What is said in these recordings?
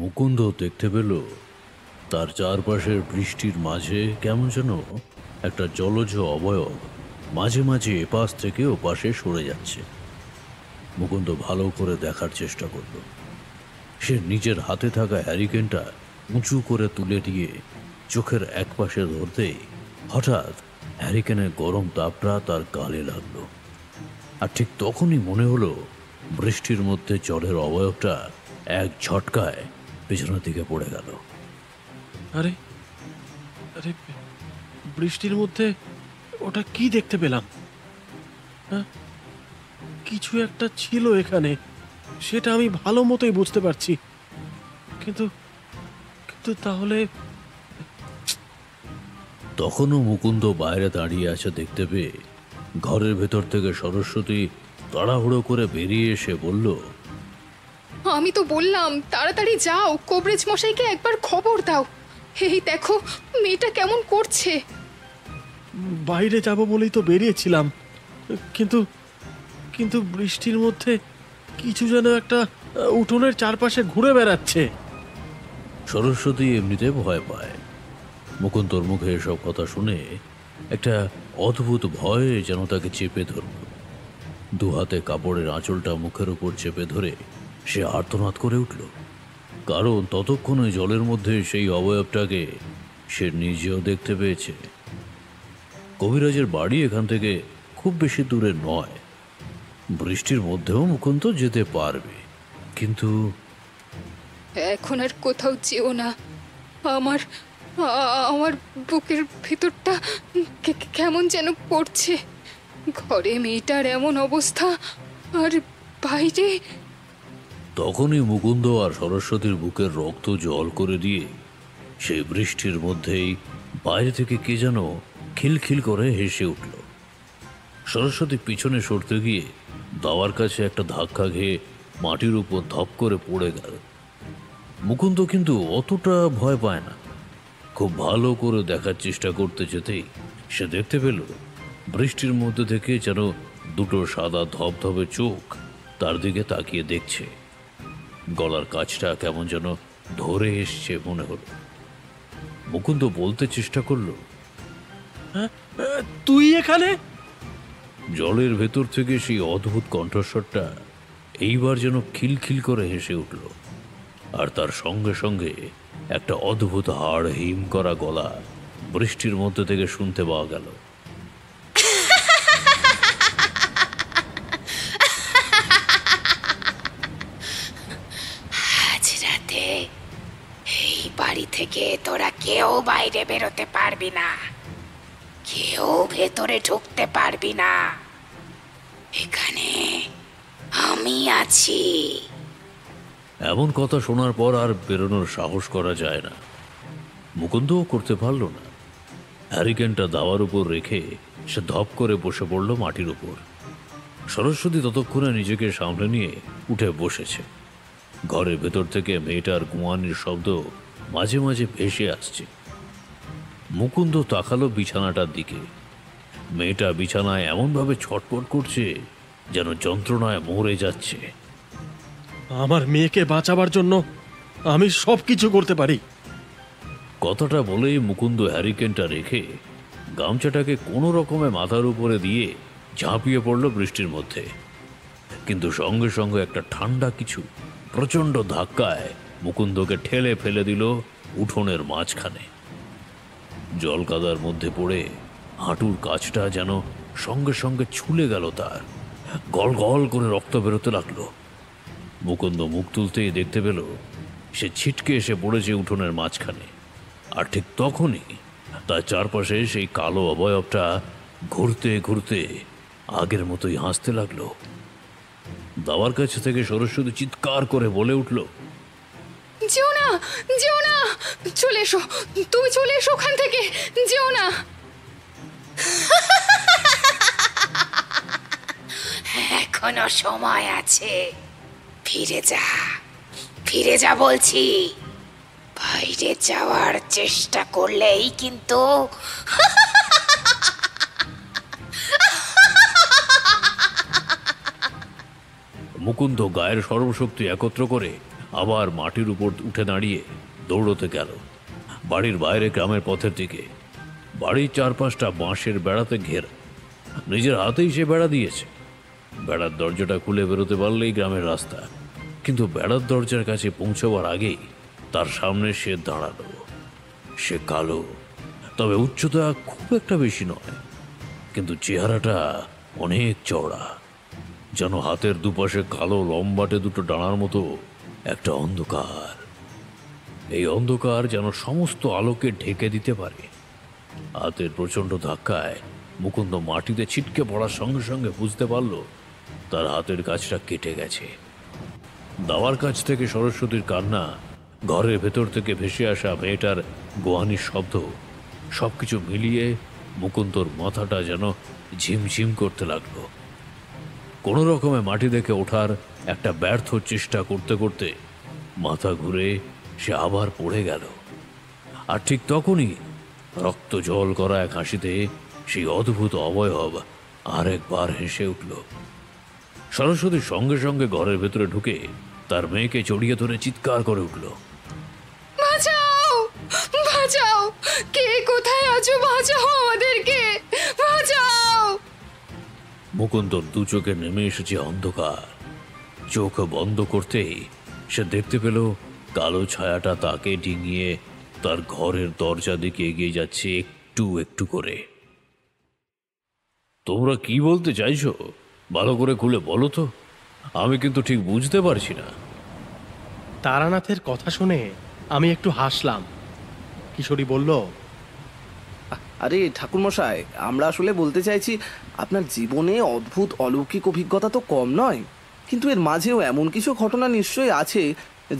মুকুন্দ দেখতে পেল তার চারপাশের বৃষ্টির মাঝে কেমন যেন একটা জলজ অবয়ব মাঝে মাঝে এপাশ থেকে ওপাশে সরে যাচ্ছে। মুকুন্দ ভালো করে দেখার চেষ্টা করল। সে নিজের হাতে থাকা হ্যারিকেনটা উঁচু করে তুলে দিয়ে চোখের একপাশে ধরতেই হঠাৎ হ্যারিকেনের গরম তাপটা তার গালে লাগলো। আর ঠিক তখনই মনে হলো বৃষ্টির মধ্যে জলের অবয়বটা এক ঝটকায় পেছনের দিকে পড়ে গেল। আরে আরে বৃষ্টির মধ্যে ওটা কি দেখতে পেলাম? হ্যাঁ, কিছু একটা ছিল এখানে, সেটা আমি ভালো মতোই বুঝতে পারছি, কিন্তু কিন্তু তাহলে তখনও মুকুন্দ বাইরে দাঁড়িয়ে আছে দেখতে পেয়ে ঘরের ভেতর থেকে সরস্বতী তাড়াহুড়ো করে বেরিয়ে এসে বলল, আমি তো বললাম তাড়াতাড়ি যাও, কবরেজ মশাইকে একবার খবর দাও। এই দেখো মেয়েটা কেমন করছে। বাইরে যাব বলেই তো বেরিয়েছিলাম, কিন্তু কিন্তু বৃষ্টির মধ্যে কিছু যেন একটা উঠোনের চারপাশে ঘুরে বেড়াচ্ছে। সরস্বতী এমনিতে ভয় পায়। মুকুন্দর মুখে এসব কথা শুনে একটা অদ্ভুত ভয় যেন তাকে চেপে ধরল। দু হাতে কাপড়ের আঁচলটা মুখের উপর চেপে ধরে সে আর্তনাদ করে উঠল, কারণ ততক্ষণে জলের মধ্যে সেই অবয়বটাকে সে নিজেও দেখতে পেয়েছে। কবিরাজের বাড়ি এখান থেকে খুব বেশি দূরে নয়। বৃষ্টির মধ্যেও মুকুন্দ যেতে পারবে, কিন্তু এখন আর কোথাও যেও না। আমার আমার বুকের ভিতরটা কেমন যেন করছে। ঘরে মেয়েটার এমন অবস্থা, আর বাইরে। তখনই মুকুন্দ আর সরস্বতীর বুকের রক্ত জল করে দিয়ে সেই বৃষ্টির মধ্যেই বাইরে থেকে কে যেন খিলখিল করে হেসে উঠল। সরস্বতী পিছনে সরতে গিয়ে দাওয়ার কাছে একটা ধাক্কা খেয়ে মাটির উপর ধপ করে পড়ে গেল। মুকুন্দ কিন্তু অতটা ভয় পায় না। খুব ভালো করে দেখার চেষ্টা করতে যেতেই সে দেখতে পেল বৃষ্টির মধ্যে থেকে যেন দুটো সাদা ধবধবে চোখ তার দিকে তাকিয়ে দেখছে। গলার কাছটা কেমন যেন ধরে এসছে মনে হলো। মুকুন্দ বলতে চেষ্টা করলো, হ্যাঁ, তুই এখানে? জলের ভেতর থেকে সেই অদ্ভুত কণ্ঠস্বরটা এইবার যেন খিলখিল করে হেসে উঠল। আর তার সঙ্গে সঙ্গে একটা অদ্ভুত হাড় হিম করা গলা বৃষ্টির মধ্যে থেকে শুনতে পাওয়া গেল। আজ রাতে এই বাড়ি থেকে তোরা কেউ বাইরে বেরোতে পারবি না, কেউ ভেতরে ঢুকতে পারবি না। এখানে আমি আছি। এমন কথা শোনার পর আর বেরোনোর সাহস করা যায় না। মুকুন্দও করতে পারল না। হ্যারিকেনটা দাওয়ার উপর রেখে সে ধপ করে বসে পড়ল মাটির উপর। সরস্বতী ততক্ষণে নিজেকে সামলে নিয়ে উঠে বসেছে। ঘরের ভেতর থেকে মেয়েটার গোয়ানির শব্দ মাঝে মাঝে ভেসে আসছে। মুকুন্দ তাকালো বিছানাটার দিকে। মেয়েটা বিছানায় এমনভাবে ছটফট করছে যেন যন্ত্রণায় মরে যাচ্ছে। আমার মেয়েকে বাঁচাবার জন্য আমি সব কিছু করতে পারি। কথাটা বলেই মুকুন্দ হ্যারিকেনটা রেখে গামছাটাকে কোনো রকমে মাথার উপরে দিয়ে ঝাঁপিয়ে পড়ল বৃষ্টির মধ্যে। কিন্তু সঙ্গে সঙ্গে একটা ঠান্ডা কিছু প্রচণ্ড ধাক্কায় মুকুন্দকে ঠেলে ফেলে দিল উঠোনের মাঝখানে। জল কাদার মধ্যে পড়ে হাঁটুর কাছটা যেন সঙ্গে সঙ্গে ছুলে গেল তার। গল গল করে রক্ত বেরোতে লাগলো। মুকুন্দ মুখ তুলতেই দেখতে পেল সে ছিটকে এসে পড়েছে উঠোনের মাঝখানে। আর ঠিক তখনই তার চারপাশে সেই কালো অবয়বটা ঘুরতে ঘুরতে আগের মতোই হাসতে লাগলো। দাওয়ার কাছে থেকে সরস্বতী চিৎকার করে বলে উঠল, যেও না, যেও না, চলে এসো, তুমি চলে এসো ওখান থেকে, যেও না। এখনো সময় আছে, ফিরে যা, ফিরে যা বলছি। বাইরে যাওয়ার চেষ্টা করলেই কিন্তু মুকুন্দ গায়ের সর্বশক্তি একত্র করে আবার মাটির উপর উঠে দাঁড়িয়ে দৌড়তে গেল বাড়ির বাইরে গ্রামের পথের দিকে। বাড়ির চারপাশটা বাঁশের বেড়াতে ঘেরা, নিজের হাতেই সে বেড়া দিয়েছে। বেড়ার দরজাটা খুলে বেরোতে পারলেই গ্রামের রাস্তা, কিন্তু বেড়ার দরজার কাছে পৌঁছবার আগেই তার সামনে সে দাঁড়ালো। সে কালো, তবে উচ্চতা খুব একটা বেশি নয়, কিন্তু চেহারাটা অনেক চওড়া, যেন হাতের দুপাশে কালো লম্বাটে দুটো ডানার মতো একটা অন্ধকার। এই অন্ধকার যেন সমস্ত আলোকে ঢেকে দিতে পারে। হাতের প্রচণ্ড ধাক্কায় মুকুন্দ মাটিতে ছিটকে পড়ার সঙ্গে সঙ্গে বুঝতে পারল তার হাতের কাছটা কেটে গেছে। দাওয়ার কাছ থেকে সরস্বতীর কান্না, ঘরের ভেতর থেকে ভেসে আসা মেয়েটার গোয়ানির শব্দ, সবকিছু মিলিয়ে মুকুন্দর মাথাটা যেন ঝিমঝিম করতে লাগলো। কোনো রকমে মাটি দেখে ওঠার একটা ব্যর্থ চেষ্টা করতে করতে মাথা ঘুরে সে আবার পড়ে গেল। আর ঠিক তখনই রক্ত জল করা এক হাসিতে সেই অদ্ভুত অবয়ব আরেকবার হেসে উঠল। সরস্বতীর সঙ্গে সঙ্গে ঘরের ভেতরে ঢুকে তার মেয়েকে জড়িয়ে ধরে চিৎকার করে উঠল, বাঁচাও, বাঁচাও, কে কোথায় আছো? বাঁচাও আমাদেরকে, বাঁচাও। মুকুন্দর দু চোখে নেমে এসেছে অন্ধকার। চোখ বন্ধ করতেই সে দেখতে পেল কালো ছায়াটা তাকে ডিঙিয়ে তার ঘরের দরজা দিকে এগিয়ে যাচ্ছে একটু একটু করে। তোমরা কি বলতে চাইছো ভালো করে খুলে বলো তো, আমি কিন্তু ঠিক বুঝতে পারছি না। তারানাথের কথা শুনে আমি একটু হাসলাম। কিশোরী বলল, আরে ঠাকুরমশাই, আমরা আসলে বলতে চাইছি আপনার জীবনে অদ্ভুত অলৌকিক অভিজ্ঞতা তো কম নয়, কিন্তু এর মাঝেও এমন কিছু ঘটনা নিশ্চয়ই আছে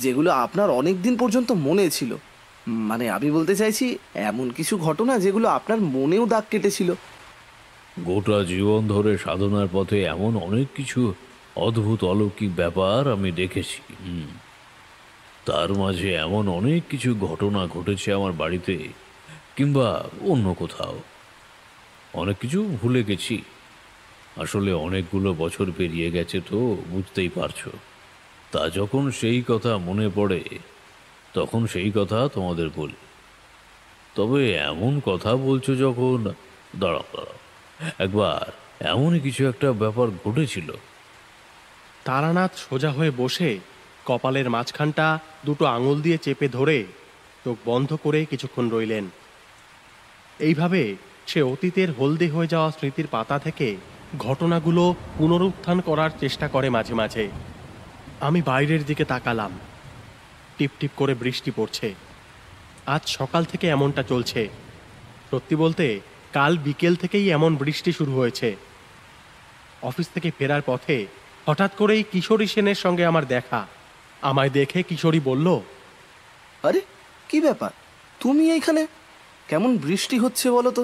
যেগুলো আপনার অনেক দিন পর্যন্ত মনে ছিল। মানে আমি বলতে চাইছি এমন কিছু ঘটনা যেগুলো আপনার মনেও দাগ কেটেছিল। গোটা জীবন ধরে সাধনার পথে এমন অনেক কিছু অদ্ভুত অলৌকিক ব্যাপার আমি দেখেছি। তার মাঝে এমন অনেক কিছু ঘটনা ঘটেছে আমার বাড়িতে কিংবা অন্য কোথাও। অনেক কিছু ভুলে গেছি, আসলে অনেকগুলো বছর পেরিয়ে গেছে তো, বুঝতেই পারছো। তা যখন সেই কথা মনে পড়ে তখন সেই কথা তোমাদের বলি। তবে এমন কথা বলছো যখন, দাঁড়াও দাঁড়াও, একবার এমনই কিছু একটা ব্যাপার ঘটেছিল। তারানাথ সোজা হয়ে বসে কপালের মাঝখানটা দুটো আঙুল দিয়ে চেপে ধরে চোখ বন্ধ করে কিছুক্ষণ রইলেন। এইভাবে সে অতীতের হলদে হয়ে যাওয়া স্মৃতির পাতা থেকে ঘটনাগুলো পুনরুত্থান করার চেষ্টা করে মাঝে মাঝে। আমি বাইরের দিকে তাকালাম। টিপ টিপ করে বৃষ্টি পড়ছে। আজ সকাল থেকে এমনটা চলছে। সত্যি বলতে কাল বিকেল থেকেই এমন বৃষ্টি শুরু হয়েছে। অফিস থেকে ফেরার পথে হঠাৎ করেই কিশোরী সেনের সঙ্গে আমার দেখা। আমায় দেখে কিশোরী বলল, আরে কি ব্যাপার, তুমি এইখানে? কেমন বৃষ্টি হচ্ছে বলো তো?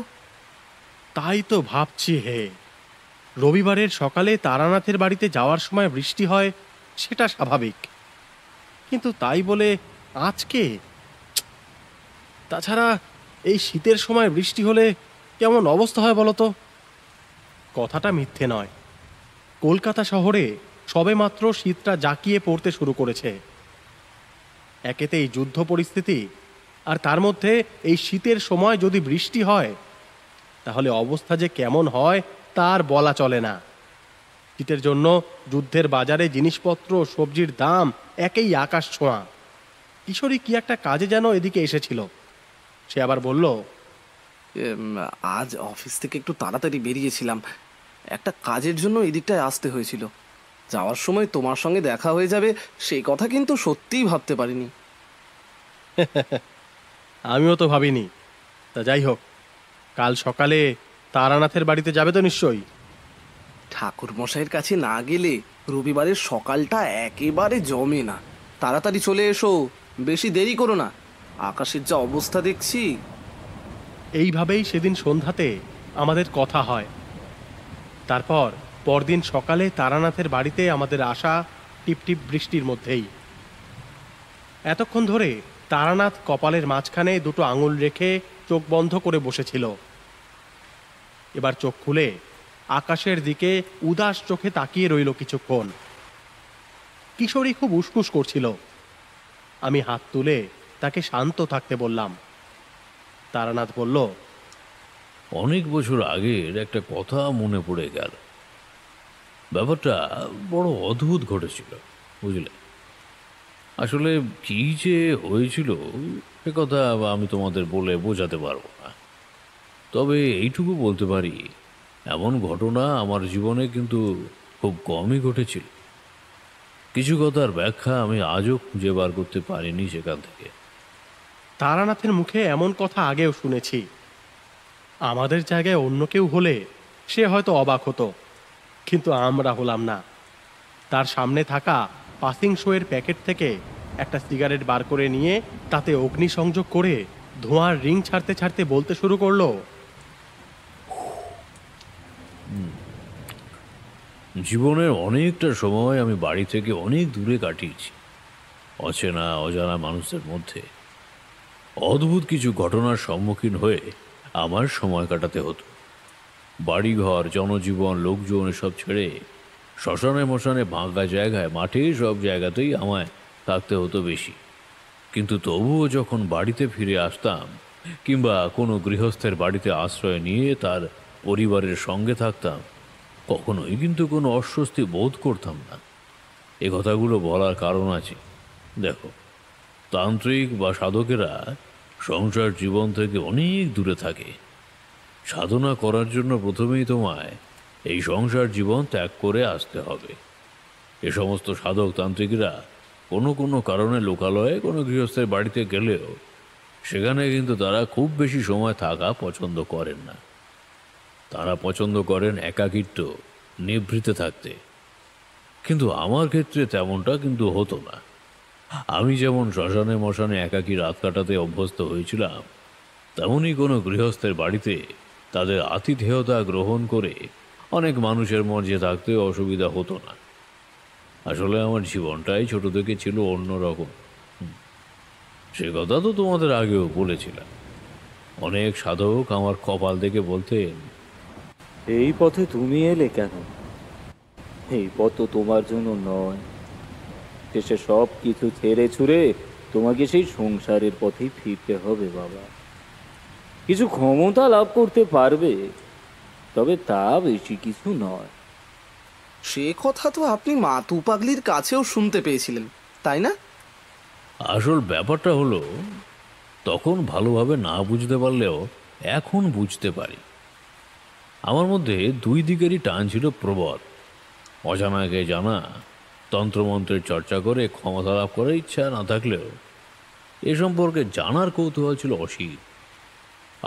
তাই তো ভাবছি হে, রবিবারের সকালে তারানাথের বাড়িতে যাওয়ার সময় বৃষ্টি হয় সেটা স্বাভাবিক, কিন্তু তাই বলে আজকে? তাছাড়া এই শীতের সময় বৃষ্টি হলে কেমন অবস্থা হয় বলো তো? কথাটা মিথ্যে নয়, কলকাতা শহরে সবেমাত্র শীতটা জাঁকিয়ে পড়তে শুরু করেছে। একেতেই যুদ্ধ পরিস্থিতি, আর তার মধ্যে এই শীতের সময় যদি বৃষ্টি হয় তাহলে অবস্থা যে কেমন হয় তার বলা চলে না। শীতের জন্য যুদ্ধের বাজারে জিনিসপত্র সবজির দাম একেই আকাশ ছোঁয়া। কিশোরী কি একটা কাজে যেন এদিকে এসেছিল। সে আবার বলল, আজ অফিস থেকে একটু তাড়াতাড়ি বেরিয়েছিলাম, একটা কাজের জন্য এদিকটায় আসতে হয়েছিল। যাওয়ার সময় তোমার সঙ্গে দেখা হয়ে যাবে সেই কথা কিন্তু সত্যিই ভাবতে পারিনি। আমিও তো ভাবিনি। তা যাই হোক, কাল সকালে তারানাথের বাড়িতে যাবে তো নিশ্চয়ই? ঠাকুর মশাইয়ের কাছে না গেলে রবিবারের সকালটা একেবারে জমে না। তাড়াতাড়ি চলে এসো, বেশি দেরি করো না, আকাশের যা অবস্থা দেখছি। এইভাবেই সেদিন সন্ধ্যাতে আমাদের কথা হয়। তারপর পরদিন সকালে তারানাথের বাড়িতে আমাদের আসা টিপটিপ বৃষ্টির মধ্যেই। এতক্ষণ ধরে তারানাথ কপালের মাঝখানে দুটো আঙুল রেখে চোখ বন্ধ করে বসেছিল। এবার চোখ খুলে আকাশের দিকে উদাস চোখে তাকিয়ে রইল কিছুক্ষণ। কিশোরী খুব উসকুস করছিল, আমি হাত তুলে তাকে শান্ত থাকতে বললাম। তারানাথ বলল, অনেক বছর আগের একটা কথা মনে পড়ে গেল। ব্যাপারটা বড় অদ্ভুত ঘটেছিল, বুঝলে। আসলে কি যে হয়েছিল সে কথা আমি তোমাদের বলে বোঝাতে পারবো না। তবে এইটুকু বলতে পারি, এমন ঘটনা আমার জীবনে কিন্তু খুব কমই ঘটেছিল। কিছু কথার ব্যাখ্যা আমি আজও খুঁজে বার করতে পারিনি সেখান থেকে। তারানাথের মুখে এমন কথা আগেও শুনেছি। আমাদের জায়গায় অন্য কেউ হলে সে হয়তো অবাক হতো, কিন্তু আমরা হলাম না। তার সামনে থাকা পাসিং শোয়ের প্যাকেট থেকে একটা সিগারেট বার করে নিয়ে তাতে অগ্নিসংযোগ করে ধোঁয়ার রিং ছাড়তে ছাড়তে বলতে শুরু করলো, জীবনের অনেকটা সময় আমি বাড়ি থেকে অনেক দূরে কাটিয়েছি, অচেনা অজানা মানুষদের মধ্যে। অদ্ভুত কিছু ঘটনার সম্মুখীন হয়ে আমার সময় কাটাতে হতো। বাড়িঘর, জনজীবন, লোকজন এসব ছেড়ে শ্মশানে মশানে, ভাঙা জায়গায়, মাঠে, সব জায়গাতেই আমায় থাকতে হতো বেশি। কিন্তু তবুও যখন বাড়িতে ফিরে আসতাম কিংবা কোনো গৃহস্থের বাড়িতে আশ্রয় নিয়ে তার পরিবারের সঙ্গে থাকতাম, কখনোই কিন্তু কোনো অস্বস্তি বোধ করতাম না। এ কথাগুলো বলার কারণ আছে। দেখো, তান্ত্রিক বা সাধকেরা সংসার জীবন থেকে অনেক দূরে থাকে। সাধনা করার জন্য প্রথমেই তোমায় এই সংসার জীবন ত্যাগ করে আসতে হবে। এ সমস্ত সাধক তান্ত্রিকরা কোনো কোনো কারণে লোকালয়ে কোনো গৃহস্থের বাড়িতে গেলেও সেখানে কিন্তু তারা খুব বেশি সময় থাকা পছন্দ করেন না। তারা পছন্দ করেন একাকিত্ব, নিভৃতে থাকতে। কিন্তু আমার ক্ষেত্রে তেমনটা কিন্তু হতো না। আমি যেমন শ্মশানে মশানে একাকী রাত কাটাতে অভ্যস্ত হয়েছিলাম, তেমনই কোনো গৃহস্থের বাড়িতে তাদের আতিথেয়তা গ্রহণ করে অনেক মানুষের মধ্যে থাকতে অসুবিধা হতো না। আসলে আমার জীবনটাই ছোট থেকে ছিল অন্যরকম। সে কথা তো তোমাদের আগেও বলেছিলাম। অনেক সাধক আমার কপাল দেখে বলতেন, এই পথে তুমি এলে কেন? এই পথ তো তোমার জন্য নয়। শেষে সব কিছু ছেড়ে ছুড়ে তোমাকে সেই সংসারের পথেই ফিরতে হবে বাবা। কিছু ক্ষমতা লাভ করতে পারবে, তবে তা বেশি কিছু নয়। সে কথা তো আপনি মাতু পাগলির কাছেও শুনতে পেয়েছিলেন, তাই না? আসল ব্যাপারটা হলো, তখন ভালোভাবে না বুঝতে পারলেও এখন বুঝতে পারি। আমার মধ্যে দুই দিকেরই টান ছিল প্রবল। অজানাকে জানা, তন্ত্রমন্ত্রের চর্চা করে ক্ষমতা লাভ করার ইচ্ছা না থাকলেও এ সম্পর্কে জানার কৌতূহল ছিল অসীম।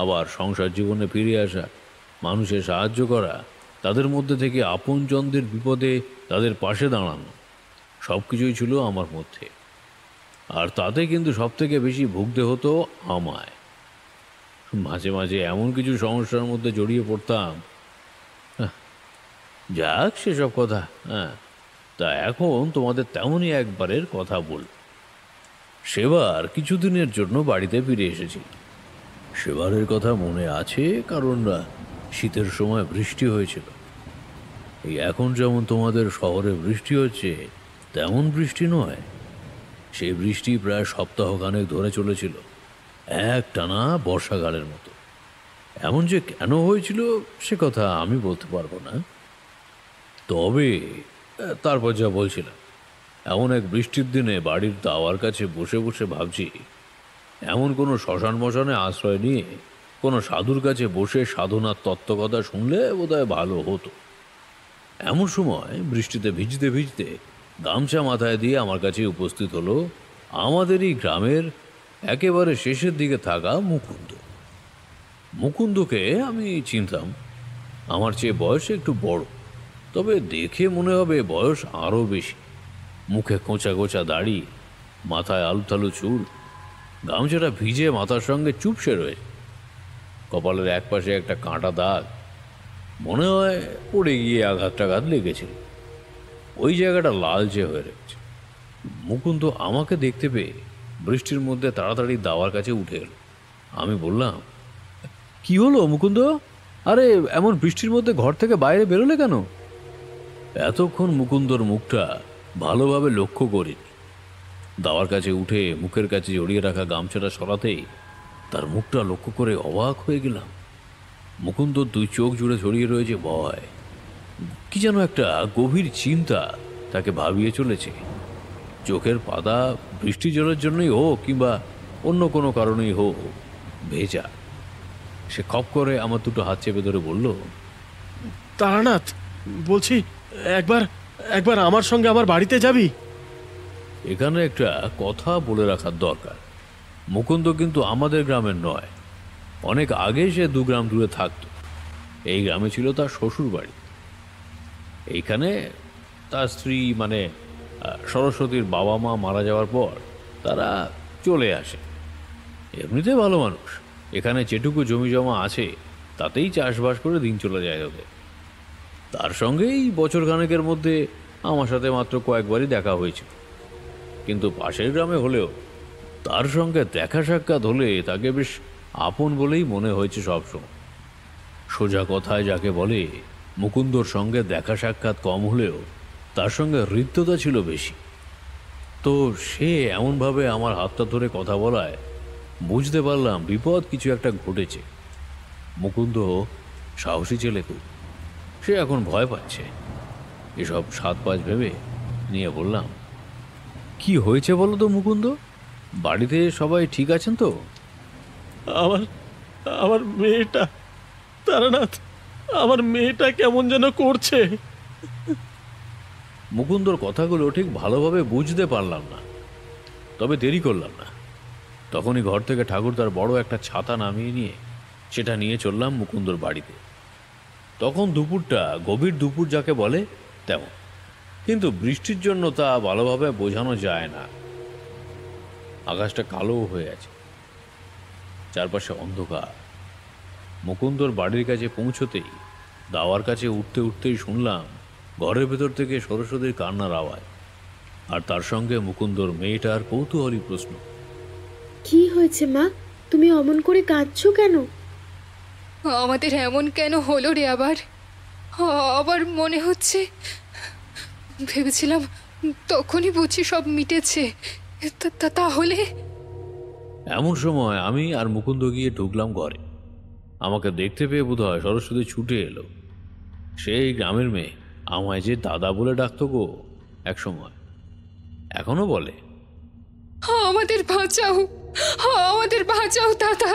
আবার সংসার জীবনে ফিরে আসা, মানুষের সাহায্য করা, তাদের মধ্যে থেকে আপনজনদের বিপদে তাদের পাশে দাঁড়ানো, সব কিছুই ছিল আমার মধ্যে। আর তাতে কিন্তু সব থেকে বেশি ভুগতে হতো আমায়। মাঝে মাঝে এমন কিছু সমস্যার মধ্যে জড়িয়ে পড়তাম। যাক, সেসব কথা। তা এখন তোমাদের তেমনই একবারের কথা বল। সেবার কিছুদিনের জন্য বাড়িতে ফিরে এসেছি। সেবারের কথা মনে আছে, কারণ শীতের সময় বৃষ্টি হয়েছিল। এই এখন যেমন তোমাদের শহরে বৃষ্টি হচ্ছে, তেমন বৃষ্টি নয়। সেই বৃষ্টি প্রায় সপ্তাহখানেক ধরে চলেছিল, একটানা বর্ষাকালের মতো। এমন যে কেন হয়েছিল সে কথা আমি বলতে পারবো না। তবে তারপর যা বলছিলাম, এমন এক বৃষ্টির দিনে বাড়ির দাওয়ার কাছে বসে বসে ভাবছি, এমন কোনো শ্মশান মশানে আশ্রয় নিয়ে কোনো সাধুর কাছে বসে সাধনার তত্ত্বকথা শুনলে বোধহয় ভালো হতো। এমন সময় বৃষ্টিতে ভিজতে ভিজতে গামছা মাথায় দিয়ে আমার কাছে উপস্থিত হলো আমাদেরই গ্রামের একেবারে শেষের দিকে থাকা মুকুন্দ। মুকুন্দকে আমি চিনতাম। আমার চেয়ে বয়স একটু বড়, তবে দেখে মনে হবে বয়স আরও বেশি। মুখে কোঁচা কোঁচা দাড়ি, মাথায় আলুথালু চুল, গামছাটা ভিজে মাথার সঙ্গে চুপসে রয়েছে। কপালের একপাশে একটা কাঁটা দাগ, মনে হয় পড়ে গিয়ে আঘাত টাঘাত লেগেছে। ওই জায়গাটা লালচে হয়ে রয়েছে। মুকুন্দ আমাকে দেখতে পেয়ে বৃষ্টির মধ্যে তাড়াতাড়ি দাওয়ার কাছে উঠে এলো। আমি বললাম, কি হলো মুকুন্দ? আরে এমন বৃষ্টির মধ্যে ঘর থেকে বাইরে বেরোলে কেন? এতক্ষণ মুকুন্দর মুখটা ভালোভাবে লক্ষ্য করিনি। দাওয়ার কাছে উঠে মুখের কাছে জড়িয়ে রাখা গামছাটা সরাতেই তার মুখটা লক্ষ্য করে অবাক হয়ে গেলাম। মুকুন্দ দুই চোখ জুড়ে ছড়িয়ে রয়েছে ভয়, কি যেন একটা গভীর চিন্তা তাকে ভাবিয়ে চলেছে। চোখের পাতা বৃষ্টি জলের জন্যই হোক কিংবা অন্য কোনো কারণেই হোক ভেজা। সে খপ করে আমার দুটো হাত চেপে ধরে বলল, তারানাথ, বলছি একবার একবার আমার সঙ্গে আমার বাড়িতে যাবি? এখানে একটা কথা বলে রাখার দরকার। মুকুন্দ কিন্তু আমাদের গ্রামের নয়, অনেক আগে সে 2 গ্রাম দূরে থাকতো। এই গ্রামে ছিল তার শ্বশুর বাড়ি। এইখানে তার স্ত্রী মানে সরস্বতীর বাবা মা মারা যাওয়ার পর তারা চলে আসে। এমনিতে ভালো মানুষ, এখানে যেটুকু জমি জমা আছে তাতেই চাষবাস করে দিন চলে যায় ওদের। তার সঙ্গেই বছর খানেকের মধ্যে আমার সাথে মাত্র কয়েকবারই দেখা হয়েছিল, কিন্তু পাশের গ্রামে হলেও তার সঙ্গে দেখা সাক্ষাৎ হলে তাকে বেশ আপন বলেই মনে হয়েছে সবসময়। সোজা কথায় যাকে বলে, মুকুন্দর সঙ্গে দেখা সাক্ষাৎ কম হলেও তার সঙ্গে হৃদ্যতা ছিল বেশি। তো সে এমনভাবে আমার হাতটা ধরে কথা বলায় বুঝতে পারলাম বিপদ কিছু একটা ঘটেছে। মুকুন্দ সাহসী ছেলে খুব, সে এখন ভয় পাচ্ছে। এসব 7-5 ভেবে নিয়ে বললাম, কি হয়েছে বলো তো মুকুন্দ? বাড়িতে সবাই ঠিক আছেন তো? আমার আমার মেয়েটা, তারানাথ, আমার মেয়েটা কেমন যেন করছে। মুকুন্দর কথাগুলো ঠিক ভালোভাবে বুঝতে পারলাম না, তবে দেরি করলাম না। তখনই ঘর থেকে ঠাকুর তার বড় একটা ছাতা নামিয়ে নিয়ে সেটা নিয়ে চললাম মুকুন্দর বাড়িতে। তখন দুপুরটা গভীর দুপুর যাকে বলে তেমন, কিন্তু বৃষ্টির জন্য তা ভালোভাবে বোঝানো যায় না। আকাশটা কালো হয়ে আছে, চারপাশে অন্ধকার। মুকুন্দর বাড়ির কাছে পৌঁছতেই দাওয়ার কাছে উঠতে উঠতেই শুনলাম ঘরের ভেতর থেকে সরস্বতীর কান্নার আওয়াজ, আর তার সঙ্গে মুকুন্দর মেয়েটার কৌতূহলী প্রশ্ন, কি হয়েছে মা? তুমি অমন করে কাঁদছো কেন? আমাদের এমন কেন হলো রে আবার? আবার মনে হচ্ছে, ভেবেছিলাম তখনই বুঝি সব মিটেছে। তাহলে? এমন সময় আমি আর মুকুন্দ গিয়ে ঢুকলাম ঘরে। আমাকে দেখতে পেয়ে বোধ হয় সরস্বতী ছুটে এলো। সেই গ্রামের মেয়ে, আমায় যে দাদা বলে ডাকতো গো এক সময়, এখনো বলে। আমাদের বাঁচাও, আমাদের বাঁচাও দাদা,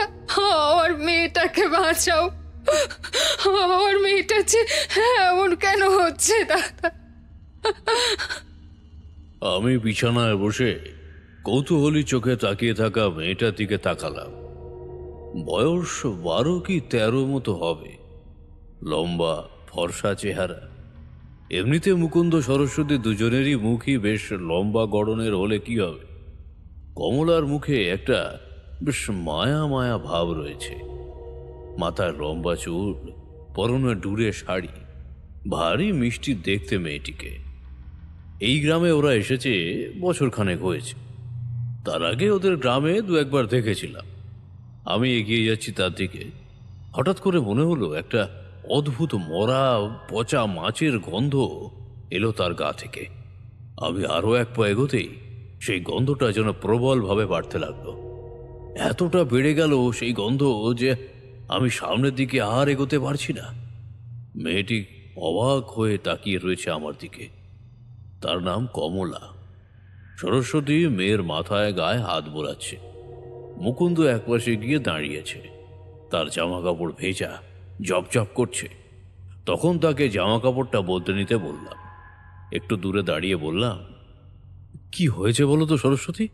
আমার মেয়েটাকে বাঁচাও। আমার মেয়েটা যে এমন কেন হচ্ছে দাদা? আমি বিছানায় বসে কৌতূহলী চোখে তাকিয়ে থাকা মেয়েটার দিকে তাকালাম। বয়স 12 কি 13 মতো হবে, লম্বা ফর্সা চেহারা। এমনিতে মুকুন্দ সরস্বতী দুজনেরই মুখই বেশ লম্বা গড়নের হলে কি হবে, কমলার মুখে একটা বেশ মায়া মায়া ভাব রয়েছে। মাথায় লম্বা চুল, পরনে ডুরে শাড়ি, ভারী মিষ্টি দেখতে মেয়েটিকে। এই গ্রামে ওরা এসেছে বছর খানেক হয়েছে। তার আগে ওদের গ্রামে 2-1 বার দেখেছিলাম। আমি এগিয়ে যাচ্ছি তার দিকে, হঠাৎ করে মনে হলো একটা অদ্ভুত মরা পচা মাছের গন্ধ এলো তার গা থেকে। আমি আরো 1 পা এগোতেই সেই গন্ধটা যেন প্রবলভাবে বাড়তে লাগলো। এতটা বেড়ে গেল সেই গন্ধ যে আমি সামনের দিকে আর এগোতে পারছি না। মেয়েটি অবাক হয়ে তাকিয়ে রয়েছে আমার দিকে। তার নাম কমলা। সরস্বতী মেয়ের মাথায় গায়ে হাত বোলাচ্ছে। মুকুন্দ একপাশে গিয়ে দাঁড়িয়েছে, তার জামা কাপড় ভেজা, জপজপ করছে। তখন তাকে জামা কাপড়টা বদলে নিতে বললাম। একটু দূরে দাঁড়িয়ে বললাম, কি হয়েছে বলো তো সরস্বতী?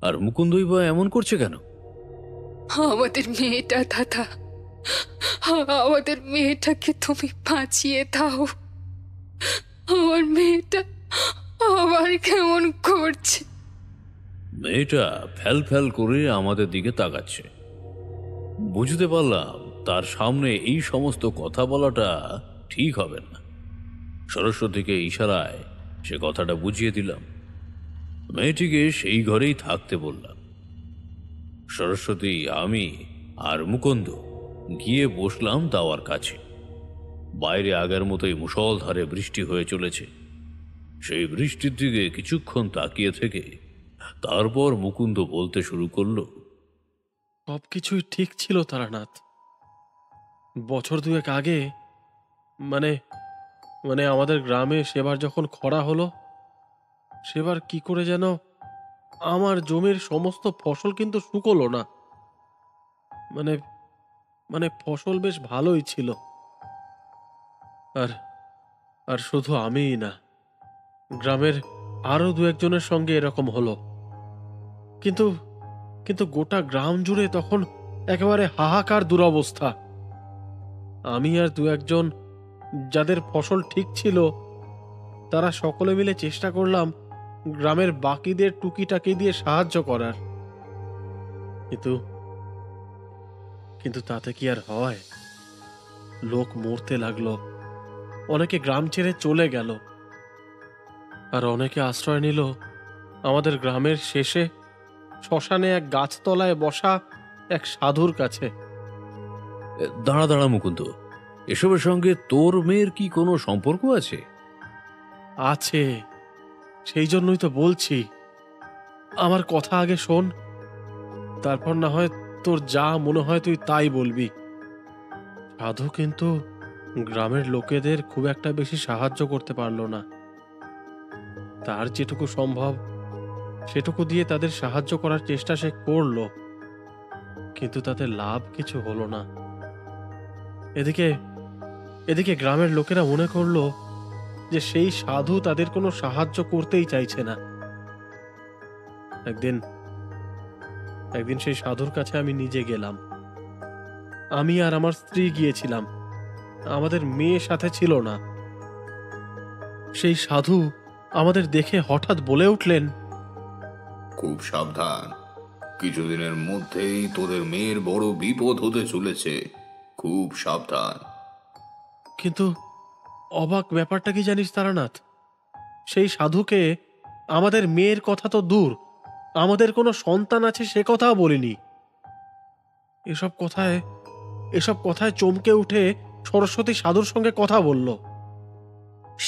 আর মুকুন্দই বা এমন করছে কেন? আমাদের মেয়েটা দাদা, আমাদের মেয়েটাকে তুমি বাঁচিয়ে দাও। আমার মেয়েটা আবার কেমন করছে। মেয়েটা ফ্যাল ফ্যাল করে আমাদের দিকে তাকাচ্ছে। বুঝতে পারলাম তার সামনে এই সমস্ত কথা বলাটা ঠিক হবে না। সরস্বতীকে ইশারায় সে কথাটা বুঝিয়ে দিলাম। মেয়েটিকে সেই ঘরেই থাকতে বললাম। সরস্বতী, আমি আর মুকুন্দ গিয়ে বসলাম দাওয়ার কাছে। বাইরে আগের মতোই মুষলধারে বৃষ্টি হয়ে চলেছে। সেই বৃষ্টির দিকে কিছুক্ষণ তাকিয়ে থেকে তারপর মুকুন্দ বলতে শুরু করলো। সবকিছুই ঠিক ছিল তারানাথ। বছর দুয়েক আগে মানে মানে আমাদের গ্রামে সেবার যখন খরা হলো, সেবার কি করে যেন আমার জমির সমস্ত ফসল কিন্তু শুকলো না। মানে মানে ফসল বেশ ভালোই ছিল। আর আর শুধু আমিই না, গ্রামের আরো দু একজনের সঙ্গে এরকম হলো। কিন্তু কিন্তু গোটা গ্রাম জুড়ে তখন একেবারে হাহাকার দুরবস্থা। আমি আর দু একজন যাদের ফসল ঠিক ছিল, তারা সকলে মিলে চেষ্টা করলাম গ্রামের বাকিদের টুকিটাকি দিয়ে সাহায্য করার। কিন্তু কিন্তু তাতে কি আর হয়? লোক মরতে লাগলো, অনেকে গ্রাম ছেড়ে চলে গেল, আর অনেকে আশ্রয় নিল আমাদের গ্রামের শেষে শ্মশানে এক গাছতলায় বসা এক সাধুর কাছে। দাঁড়া দাঁড়া মুকুন্দ, এসবের সঙ্গে তোর মেয়ের কি কোনো সম্পর্ক আছে? আছে, সেই জন্যই তো বলছি। আমার কথা আগে শোন, তারপর না হয় তোর যা মনে হয় তুই তাই বলবি। সাধু কিন্তু গ্রামের লোকেদের খুব একটা বেশি সাহায্য করতে পারলো না। তার যেটুকু সম্ভব সেটুকু দিয়ে তাদের সাহায্য করার চেষ্টা সে করলো, কিন্তু তাতে লাভ কিছু হলো না। এদিকে এদিকে গ্রামের লোকেরা মনে করলো যে সেই সাধু তাদের কোনো সাহায্য করতেই চাইছে না। একদিন একদিন সেই সাধুর কাছে আমি নিজে গেলাম। আমি আর আমার স্ত্রী গিয়েছিলাম, আমাদের মেয়ে সাথে ছিল না। সেই সাধু আমাদের দেখে হঠাৎ বলে উঠলেন, খুব সাবধান, কিছুদিনের মধ্যেই তোদের মেয়ের বড় বিপদ হতে চলেছে, খুব সাবধান। কিন্তু অবাক ব্যাপারটা কি জানিস তারানাথ? সেই সাধুকে আমাদের মেয়ের কথা তো দূর, আমাদের কোনো সন্তান আছে সে কথাও বলিনি। এসব কথায় চমকে উঠে সরস্বতী সাধুর সঙ্গে কথা বলল।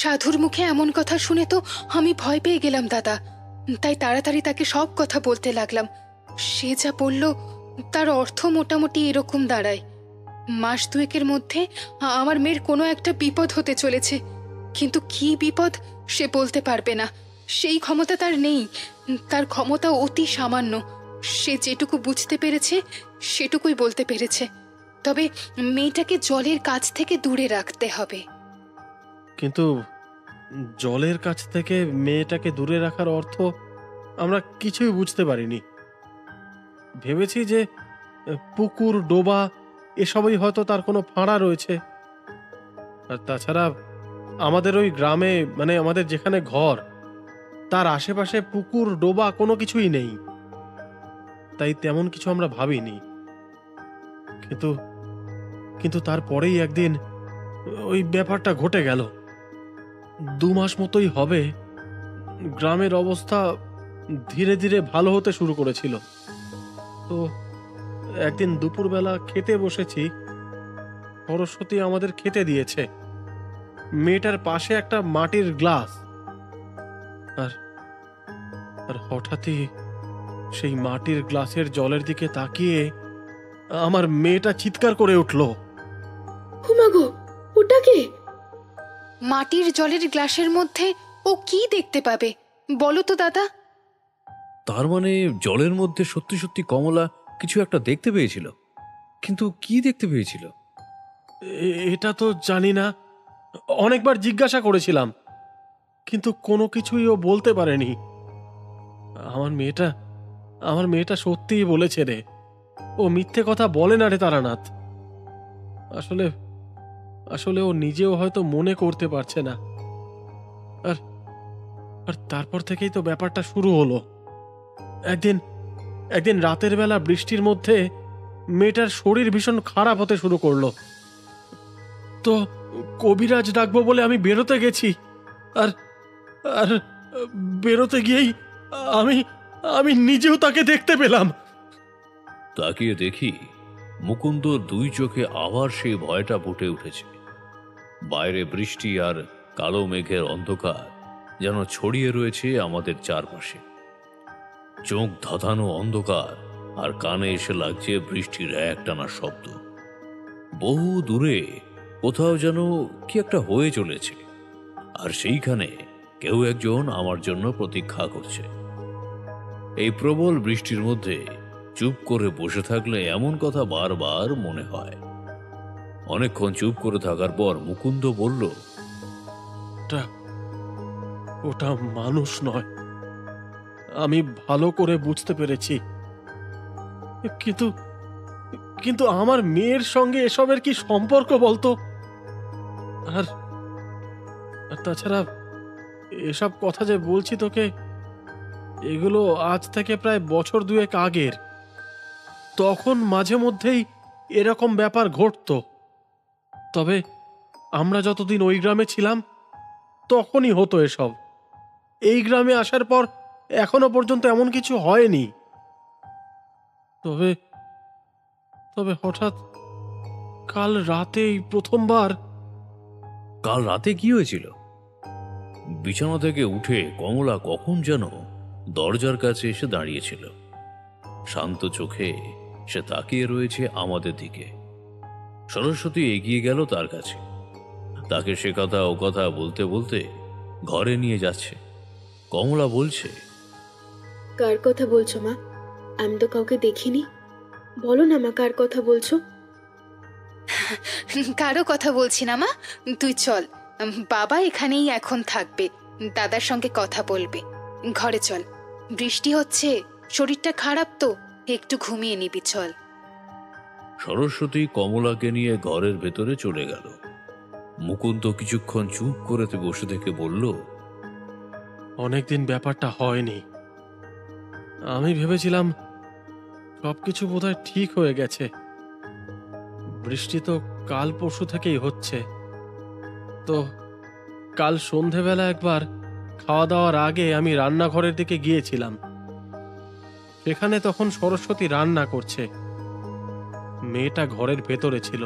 সাধুর মুখে এমন কথা শুনে তো আমি ভয় পেয়ে গেলাম দাদা, তাই তাড়াতাড়ি তাকে সব কথা বলতে লাগলাম। সে যা বলল তার অর্থ মোটামুটি এরকম দাঁড়ায়, মাস দুয়েকের মধ্যে আমার মেয়ের কোনো একটা বিপদ হতে চলেছে, কিন্তু কি বিপদ সে বলতে পারবে না, সেই ক্ষমতা তার নেই। তার ক্ষমতা অতি সামান্য, সে যেটুকু বুঝতে পেরেছে সেটুকুই বলতে পেরেছে। তবে মেয়েটাকে জলের কাছ থেকে দূরে রাখতে হবে। কিন্তু জলের কাছ থেকে মেয়েটাকে দূরে রাখার অর্থ আমরা কিছুই বুঝতে পারিনি। ভেবেছি যে পুকুর ডোবা এসবই হয়তো তার কোনো ফাঁড়া রয়েছে। আর তাছাড়া আমাদের ওই গ্রামে, মানে আমাদের যেখানে ঘর, তার আশেপাশে পুকুর ডোবা কোনো কিছুই নেই, তাই তেমন কিছু আমরা ভাবিনি। কিন্তু কিন্তু তারপরেই একদিন ওই ব্যাপারটা ঘটে গেল। 2 মাস মতোই হবে গ্রামের অবস্থা ধীরে ধীরে ভালো হতে শুরু করেছিল। তো একদিন দুপুরবেলা খেতে বসেছি, সরস্বতী আমাদের খেতে দিয়েছে। মেয়েটার পাশে একটা মাটির গ্লাস, আর আর হঠাৎই সেই মাটির গ্লাসের জলের দিকে তাকিয়ে আমার মেয়েটা চিৎকার করে উঠল, হুমাগো, ওটা কে? মাটির জলের গ্লাসের মধ্যে ও কি দেখতে পাবে বলো তো দাদা? তার মানে জলের মধ্যে সত্যি সত্যি কমলা কিছু একটা দেখতে পেয়েছিল, কিন্তু কি দেখতে পেয়েছিল? এটা তো জানি না, অনেকবার জিজ্ঞাসা করেছিলাম, কিন্তু কোনো কিছুই ও বলতে পারেনি। আমার মেয়েটা সত্যিই বলেছে রে, ও মিথ্যে কথা বলে না রে তারানাথ। আসলে ও নিজেও হয়তো মনে করতে পারছে না। আর তারপর থেকেই তো ব্যাপারটা শুরু হলো। একদিন রাতের বেলা বৃষ্টির মধ্যে মেয়েটার শরীর ভীষণ খারাপ হতে শুরু করলো। তো কবিরাজ ডাকবো বলে আমি বেরোতে গেছি, আর আর বেরোতে গিয়েই আমি নিজেও তাকে দেখতে পেলাম। তাকিয়ে দেখি মুকুন্দর 2 চোখে আবার সেই ভয়টা ফুটে উঠেছে। বাইরে বৃষ্টি আর কালো মেঘের অন্ধকার যেন ছড়িয়ে রয়েছে আমাদের চারপাশে। চোখ ধাঁধানো অন্ধকার, আর কানে এসে লাগছে বৃষ্টির একটানা শব্দ। বহু দূরে কোথাও যেন কি একটা হয়ে চলেছে, আর সেইখানে কেউ একজন আমার জন্য প্রতীক্ষা করছে। এই প্রবল বৃষ্টির মধ্যে চুপ করে বসে থাকলে এমন কথা বারবার মনে হয়। অনেকক্ষণ চুপ করে থাকার পর মুকুন্দ বলল, ওটা মানুষ নয়, আমি ভালো করে বুঝতে পেরেছি, কিন্তু কিন্তু আমার মেয়ের সঙ্গে এসবের কি সম্পর্ক বলতো? আর আর তাছাড়া এসব কথা যে বলছি তোকে, এগুলো আজ থেকে প্রায় বছর দুয়েক আগের। তখন মাঝে মধ্যেই এরকম ব্যাপার ঘটতো, তবে আমরা যতদিন ওই গ্রামে ছিলাম তখনই হতো এসব। এই গ্রামে আসার পর এখনো পর্যন্ত এমন কিছু হয়নি। তবে তবে হঠাৎ কাল রাতেই প্রথমবার। কাল রাতে কি হয়েছিল? বিছানা থেকে উঠে কমলা কখন যেন দরজার কাছে এসে দাঁড়িয়েছিল। শান্ত চোখে সে তাকিয়ে রয়েছে আমাদের দিকে। সরস্বতী এগিয়ে গেল তার কাছে, তাকে সে কথা ও কথা বলতে বলতে ঘরে নিয়ে যাচ্ছে। কমলা বলছে, কার কথা বলছো মা? আমি তো কাউকে দেখিনি। বলো না মা, কার কথা বলছো? কারো কথা বলছি না মা, তুই চল, বাবা এখানেই এখন থাকবে, দাদার সঙ্গে কথা বলবে। ঘরে চল, বৃষ্টি হচ্ছে, শরীরটা খারাপ তো, একটু ঘুমিয়ে নিবি, চল। সরস্বতী কমলাকে নিয়ে ঘরের ভেতরে চলে গেল। মুকুন্দ কিছুক্ষণ চুপ করে বসে থেকে বলল, অনেকদিন ব্যাপারটা হয়নি। আমি ভেবেছিলাম সবকিছু বোধহয় ঠিক হয়ে গেছে। বৃষ্টি তো কাল পরশু থেকেই হচ্ছে। তো কাল সন্ধেবেলা একবার খাওয়া দাওয়ার আগে আমি রান্নাঘরের দিকে গিয়েছিলাম। সেখানে তখন সরস্বতী রান্না করছে, মেয়েটা ঘরের ভেতরে ছিল।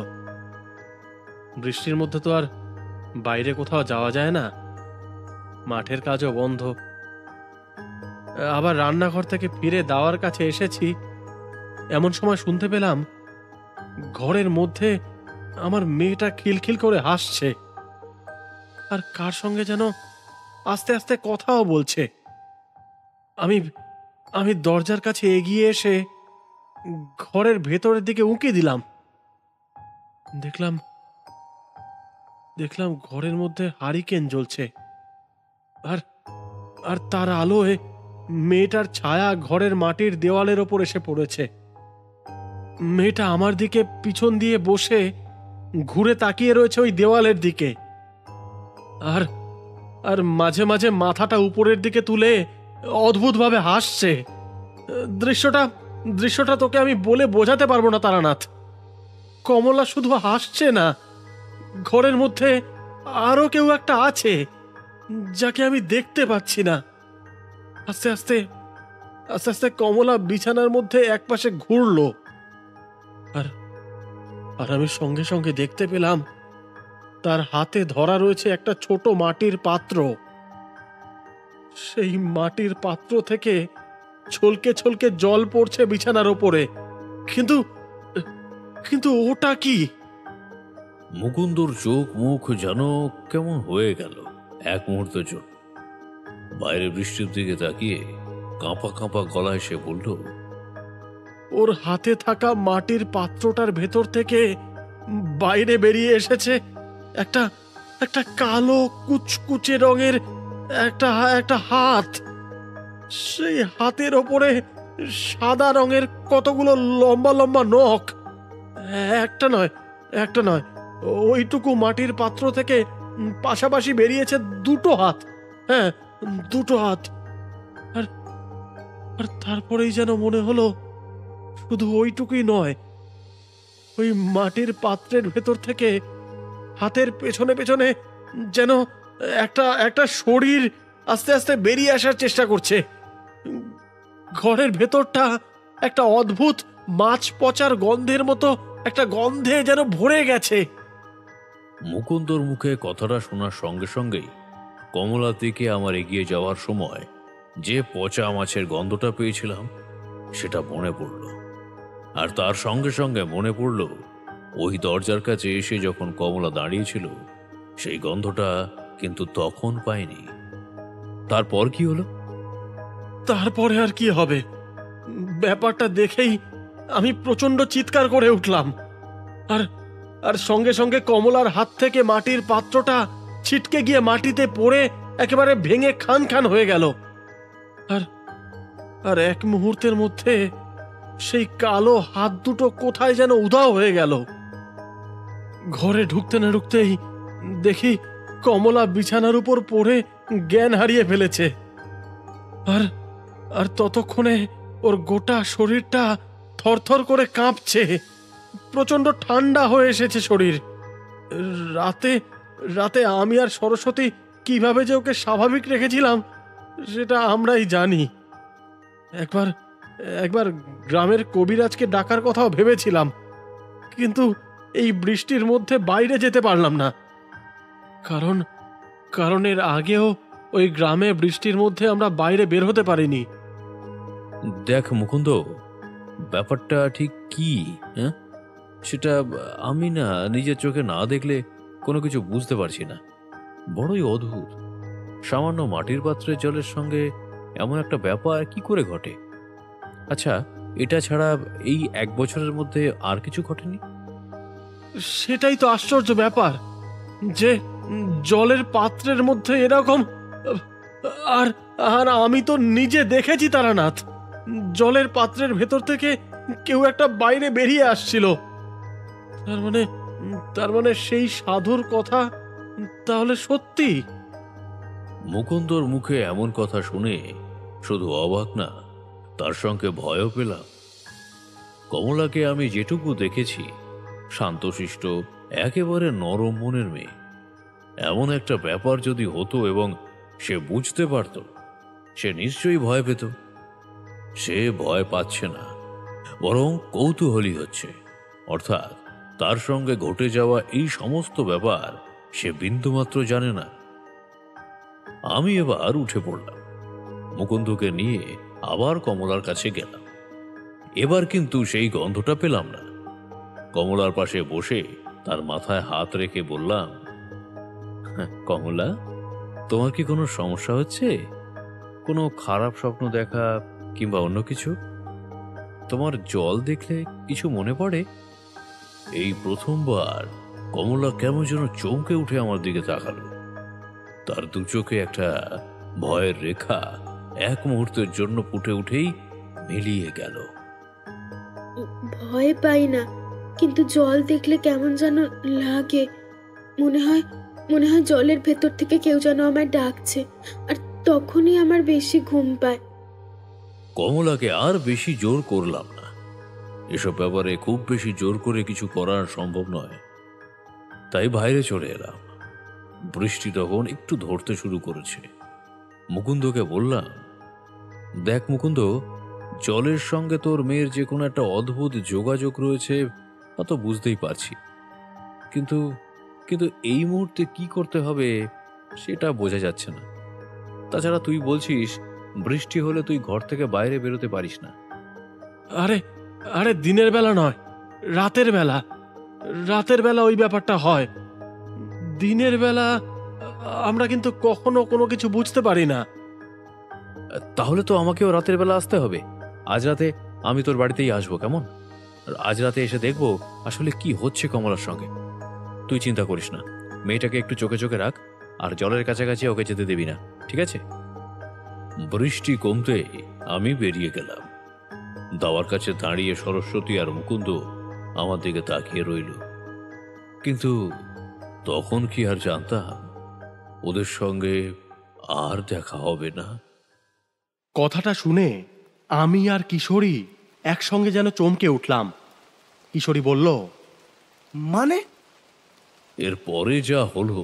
বৃষ্টির মধ্যে তো আর বাইরে কোথাও যাওয়া যায় না, মাঠের কাজও বন্ধ। আবার রান্নাঘর থেকে ফিরে দাওয়ার কাছে এসেছি, এমন সময় শুনতে পেলাম ঘরের মধ্যে আমার মেয়েটা খিলখিল করে হাসছে, আর কার সঙ্গে যেন আস্তে আস্তে কথাও বলছে। আমি আমি দরজার কাছে এগিয়ে এসে ঘরের ভেতরের দিকে উঁকি দিলাম। দেখলাম ঘরের মধ্যে হারিকেন জ্বলছে, আর আর তার আলোয় মেয়েটার ছায়া ঘরের মাটির দেওয়ালের ওপর এসে পড়েছে। মেয়েটা আমার দিকে পিছন দিয়ে বসে ঘুরে তাকিয়ে রয়েছে ওই দেওয়ালের দিকে, আর আর মাঝে মাঝে মাথাটা উপরের দিকে তুলে অদ্ভুতভাবে হাসছে। দৃশ্যটা তোকে আমি বলে বোঝাতে পারবো না তারানাথ। কমলা শুধু হাসছে না, ঘরের মধ্যে আরো কেউ একটা আছে যাকে আমি দেখতে পাচ্ছি না। আস্তে আস্তে আস্তে আস্তে কমলা বিছানার মধ্যে একপাশে ঘুরলো, আর আর আমি সঙ্গে সঙ্গে দেখতে পেলাম তার হাতে ধরা রয়েছে একটা ছোট মাটির পাত্র। সেই মাটির পাত্র থেকে ছলকে ছলকে জল পড়ছে বিছানার ওপরে। কিন্তু কিন্তু ওটা কি? মুকুন্দর চোখ মুখ যেন কেমন হয়ে গেল এক মুহূর্তের জন্য। বাইরে বৃষ্টির দিকে তাকিয়ে কাঁপা কাঁপা গলায় সে বলল, ওর হাতে থাকা মাটির পাত্রটার ভেতর থেকে বাইরে বেরিয়ে এসেছে একটা একটা কালো কুচকুচে রঙের একটা একটা হাত। সেই হাতের ওপরে সাদা রঙের কতগুলো লম্বা লম্বা নখ। একটা নয়, ওইটুকু মাটির পাত্র থেকে পাশাপাশি বেরিয়েছে দুটো হাত। হ্যাঁ, দুটো হাত। আর আর তারপরেই যেন মনে হলো শুধু ওইটুকুই নয়, ওই মাটির পাত্রের ভেতর থেকে হাতের পেছনে পেছনে যেন একটা একটা শরীর আস্তে আস্তে বেরিয়ে আসার চেষ্টা করছে। ঘরের ভেতরটা একটা অদ্ভুত মাছ পচার গন্ধের মতো একটা গন্ধে যেন ভরে গেছে। মুকুন্দর মুখে কথাটা শোনার সঙ্গে সঙ্গেই কমলার দিকে আমার এগিয়ে যাওয়ার সময় যে পচা মাছের গন্ধটা পেয়েছিলাম সেটা মনে পড়ল। আর তার সঙ্গে সঙ্গে মনে পড়ল ওই দরজার কাছে এসে যখন কমলা দাঁড়িয়েছিল সেই গন্ধটা কিন্তু তখন পাইনি। তারপর কি হলো? তারপরে আর কি হবে, ব্যাপারটা দেখেই আমি প্রচন্ড চিৎকার করে উঠলাম। আর আর সঙ্গে সঙ্গে কমলার হাত থেকে মাটির পাত্রটা ছিটকে গিয়ে মাটিতে পড়ে একেবারে ভেঙে খান খান হয়ে গেল। আর আর এক মুহূর্তের মধ্যে সেই কালো হাত দুটো কোথায় যেন উধাও হয়ে গেল। ঘরে ঢুকতে না ঢুকতেই দেখি কমলা বিছানার উপর পড়ে জ্ঞান হারিয়ে ফেলেছে। আর আর ততক্ষণে ওর গোটা শরীরটা থরথর করে কাঁপছে, প্রচন্ড ঠান্ডা হয়ে এসেছে শরীর। রাতে রাতে আমি আর সরস্বতী কিভাবে যে ওকে স্বাভাবিক রেখেছিলাম সেটা আমরাই জানি। একবার একবার গ্রামের কবিরাজকে ডাকার কথাও ভেবেছিলাম, কিন্তু এই বৃষ্টির মধ্যে বাইরে যেতে পারলাম না। কারণ এর আগেও ওই গ্রামে বৃষ্টির মধ্যে আমরা বাইরে বের হতে পারিনি। দেখ মুকুন্দ, ব্যাপারটা ঠিক কি, হ্যাঁ, সেটা আমি না নিজের চোখে না দেখলে কোনো কিছু বুঝতে পারছি না। বড়ই অদ্ভুত, সামান্য মাটির পাত্রের জলের সঙ্গে এমন একটা ব্যাপার কি করে ঘটে? আচ্ছা, এটা ছাড়া এই 1 বছরের মধ্যে আর কিছু ঘটেনি? সেটাই তো আশ্চর্য ব্যাপার, যে জলের পাত্রের মধ্যে এরকম। আর আর আমি তো নিজে দেখেছি তারানাথ, জলের পাত্রের ভেতর থেকে কেউ একটা বাইরে বেরিয়ে আসছিল। তার মানে সেই সাধুর কথা তাহলে সত্যি? মুকুন্দর মুখে এমন কথা শুনে শুধু অবাক না, তার সঙ্গে ভয়ও পেলাম। কমলাকে আমি যেটুকু দেখেছি, শান্তশিষ্ট একেবারে নরম মনের মেয়ে। এমন একটা ব্যাপার যদি হতো এবং সে বুঝতে পারত, সে নিশ্চয়ই ভয় পেত। সে ভয় পাচ্ছে না, বরং কৌতূহলী হচ্ছে। অর্থাৎ তার সঙ্গে ঘটে যাওয়া এই সমস্ত ব্যাপার সে বিন্দুমাত্র জানে না। আমি এবার উঠে পড়লাম, মুকুন্দকে নিয়ে আবার কমলার কাছে গেলাম। এবার কিন্তু সেই গন্ধটা পেলাম না। কমলার পাশে বসে তার মাথায় হাত রেখে বললাম, কমলা, তোমার কি কোনো সমস্যা হচ্ছে? কোনো খারাপ স্বপ্ন দেখা কিংবা অন্য কিছু? তোমার জল দেখলে কিছু মনে পড়ে? এই প্রথমবার কমলা কেমন যেন চমকে উঠে আমার দিকে তাকালো। তার দু চোখে একটা ভয়ের রেখা এক মুহূর্তের জন্য ফুটে উঠেই মিলিয়ে গেল। ভয় পাই না, কিন্তু জল দেখলে কেমন যেন লাগে। মনে হয় জলের ভেতর থেকে কেউ যেন আমায় ডাকছে, আর তখনই আমার বেশি ঘুম পায়। কমলাকে আর বেশি জোর করলাম না। এসব ব্যাপারে খুব বেশি জোর করে কিছু করা সম্ভব নয়। তাই বাইরে চলে এলাম। বৃষ্টি তখন একটু ধরতে শুরু করেছে। মুকুন্দকে বললাম, দেখ মুকুন্দ, জলের সঙ্গে তোর মেয়ের যে কোনো একটা অদ্ভুত যোগাযোগ রয়েছে তা তো বুঝতেই পারছি, কিন্তু কিন্তু এই মুহূর্তে কি করতে হবে সেটা বোঝা যাচ্ছে না। তাছাড়া তুই বলছিস বৃষ্টি হলে তুই ঘর থেকে বাইরে বেরোতে পারিস না। আরে আরে দিনের বেলা নয়, রাতের বেলা। রাতের বেলা ওই ব্যাপারটা হয়। দিনের বেলা আমরা কিন্তু কখনো কোনো কিছু বুঝতে পারি না। তাহলে তো আমাকেও রাতের বেলা আসতে হবে। আজ রাতে আমি তোর বাড়িতেই আসবো, কেমন? আর আজ রাতে এসে দেখবো আসলে কি হচ্ছে কমলার সঙ্গে। তুই চিন্তা করিস না, মেয়েটাকে একটু চোখে চোখে রাখ, আর জলের কাছাকাছি ওকে যেতে দিবি না, ঠিক আছে? বৃষ্টি কমতে আমি বেরিয়ে গেলাম। দাওয়ার কাছে দাঁড়িয়ে সরস্বতী আর মুকুন্দ আমার দিকে তাকিয়ে রইল। কিন্তু তখন কি আর জানতাম ওদের সঙ্গে আর দেখা হবে না? কথাটা শুনে আমি আর কিশোরী একসঙ্গে যেন চমকে উঠলাম। কিশোরী বলল, মানে? এর পরে যা হলো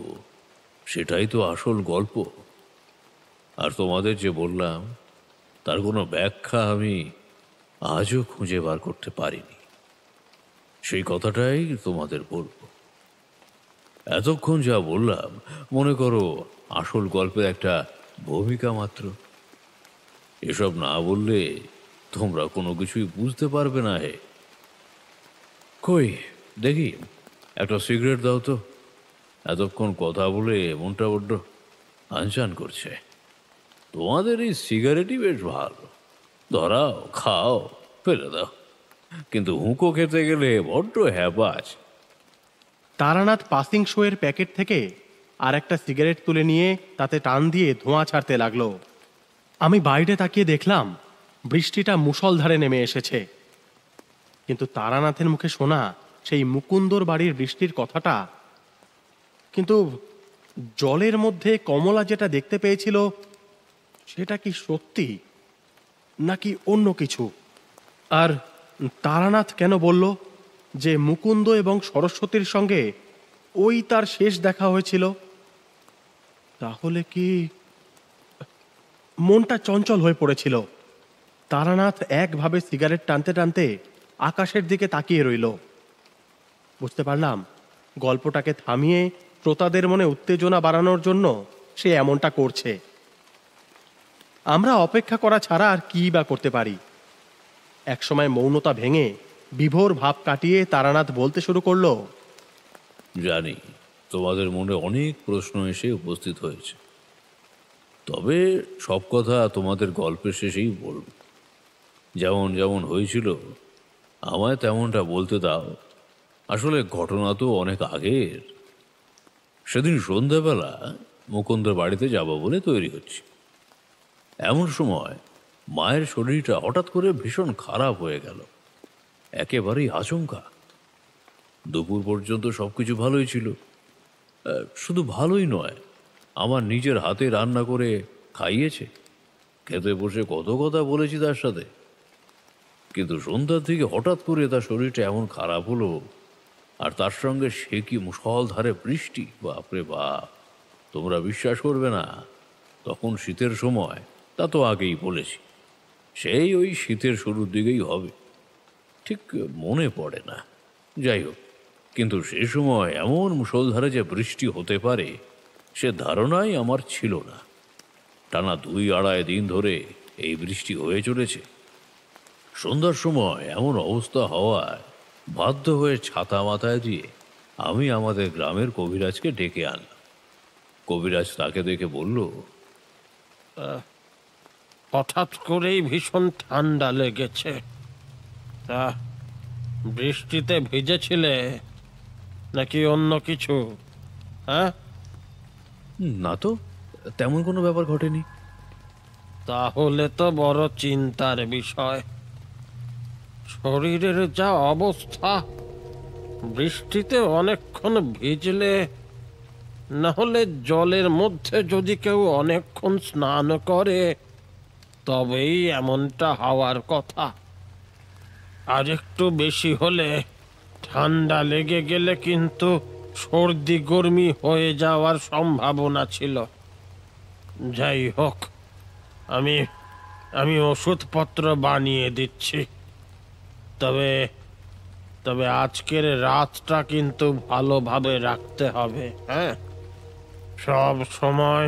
সেটাই তো আসল গল্প। আর তোমাদের যে বললাম তার কোনো ব্যাখ্যা আমি আজও খুঁজে বার করতে পারিনি। সেই কথাটাই তোমাদের বলবো। এতক্ষণ যা বললাম মনে করো আসল গল্পের একটা ভূমিকা মাত্র। এসব না বললে তোমরা কোনো কিছুই বুঝতে পারবে না। হে কই দেখি একটা সিগারেট দাও তো, এতক্ষণ কথা বলে মনটা বড্ড আনচান করছে। তোমাদের এই সিগারেটই বেশ ভালো, ধরাও খাও ফেলে দাও, কিন্তু হুঁকো খেতে গেলে বড্ড হ্যাপাচ। তারানাথ পাসিং শোয়ের প্যাকেট থেকে আর একটা সিগারেট তুলে নিয়ে তাতে টান দিয়ে ধোঁয়া ছাড়তে লাগলো। আমি বাইরে তাকিয়ে দেখলাম বৃষ্টিটা মুষলধারে নেমে এসেছে, কিন্তু তারানাথের মুখে শোনা সেই মুকুন্দর বাড়ির বৃষ্টির কথাটা, কিন্তু জলের মধ্যে কমলা যেটা দেখতে পেয়েছিল সেটা কি সত্যি নাকি অন্য কিছু? আর তারানাথ কেন বলল যে মুকুন্দ এবং সরস্বতীর সঙ্গে ওই তার শেষ দেখা হয়েছিল? তাহলে কি? মনটা চঞ্চল হয়ে পড়েছিল। তারানাথ একভাবে সিগারেট টানতে টানতে আকাশের দিকে তাকিয়ে রইল। বুঝতে পারলাম গল্পটাকে থামিয়ে শ্রোতাদের মনে উত্তেজনা বাড়ানোর জন্য সে এমনটা করছে। আমরা অপেক্ষা করা ছাড়া আর কি বা করতে পারি? একসময় মৌনতা ভেঙে বিভোর ভাব কাটিয়ে তারানাথ বলতে শুরু করলো, জানি তোমাদের মনে অনেক প্রশ্ন এসে উপস্থিত হয়েছে, তবে সব কথা তোমাদের গল্পের শেষেই বলব। যেমন যেমন হয়েছিল আমায় তেমনটা বলতে দাও। আসলে ঘটনা তো অনেক আগের। সেদিন সন্ধ্যাবেলা মুকুন্দর বাড়িতে যাব বলে তৈরি হচ্ছি, এমন সময় মায়ের শরীরটা হঠাৎ করে ভীষণ খারাপ হয়ে গেল, একেবারেই আচমকা। দুপুর পর্যন্ত সবকিছু ভালোই ছিল, শুধু ভালোই নয়, আমার নিজের হাতে রান্না করে খাইয়েছে, খেতে বসে কত কথা বলেছি তার সাথে। কিন্তু সন্ধ্যার দিকে হঠাৎ করে তার শরীরটা এমন খারাপ হলো, আর তার সঙ্গে সে কি মুষলধারে বৃষ্টি! বাপরে বাপ, তোমরা বিশ্বাস করবে না। তখন শীতের সময়, তা তো আগেই বলেছি, সেই ওই শীতের শুরুর দিকেই হবে, ঠিক মনে পড়ে না। যাই হোক, কিন্তু সে সময় এমন মুষলধারে যে বৃষ্টি হতে পারে সে ধারণাই আমার ছিল না। টানা 2-2.5 দিন ধরে এই বৃষ্টি হয়ে চলেছে। সন্ধ্যার সময় এমন অবস্থা হওয়ায় বাধ্য হয়ে ছাতা মাথায় দিয়ে আমি আমাদের গ্রামের কবিরাজকে ডেকে আনলাম। কবিরাজ তাকে দেখে বলল, হঠাৎ করেই ভীষণ ঠান্ডা লেগেছে। তা বৃষ্টিতে ভিজেছিলে নাকি অন্য কিছু? হ্যাঁ? না তো, তেমন কোনো ব্যাপার ঘটেনি। তাহলে তো বড় চিন্তার বিষয়। শরীরের যা অবস্থা, বৃষ্টিতে অনেকক্ষণ ভিজলে, না হলে জলের মধ্যে যদি কেউ অনেকক্ষণ স্নান করে তবেই এমনটা হওয়ার কথা। আর একটু বেশি হলে, ঠান্ডা লেগে গেলে কিন্তু সর্দি গরমি হয়ে যাওয়ার সম্ভাবনা ছিল। যাই হোক, আমি ওষুধপত্র বানিয়ে দিচ্ছি। তবে তবে আজকের রাতটা কিন্তু ভালোভাবে রাখতে হবে। হ্যাঁ, সব সময়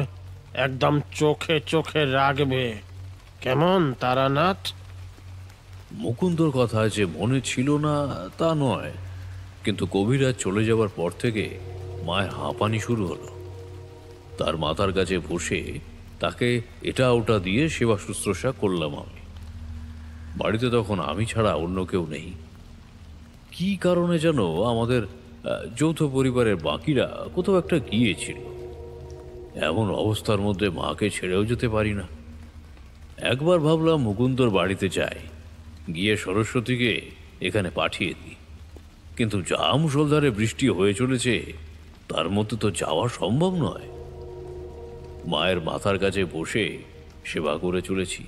একদম চোখে চোখে রাখবে, কেমন তারানাথ? মুকুন্দর কথা যে মনে ছিল না তা নয়, কিন্তু কবিরাজ চলে যাওয়ার পর থেকে মায়ের হাঁপানি শুরু হলো। তার মাথার কাছে বসে তাকে এটা ওটা দিয়ে সেবা শুশ্রূষা করলাম আমি। বাড়িতে তখন আমি ছাড়া অন্য কেউ নেই। কি কারণে যেন আমাদের যৌথ পরিবারের বাকিরা কোথাও একটা গিয়েছিল। এমন অবস্থার মধ্যে মাকে ছেড়েও যেতে পারি না। একবার ভাবলাম মুকুন্দর বাড়িতে যাই, গিয়ে সরস্বতীকে এখানে পাঠিয়ে দিই, কিন্তু যা মুষলধারে বৃষ্টি হয়ে চলেছে তার মধ্যে তো যাওয়া সম্ভব নয়। মায়ের মাথার কাছে বসে সেবা করে চলেছি।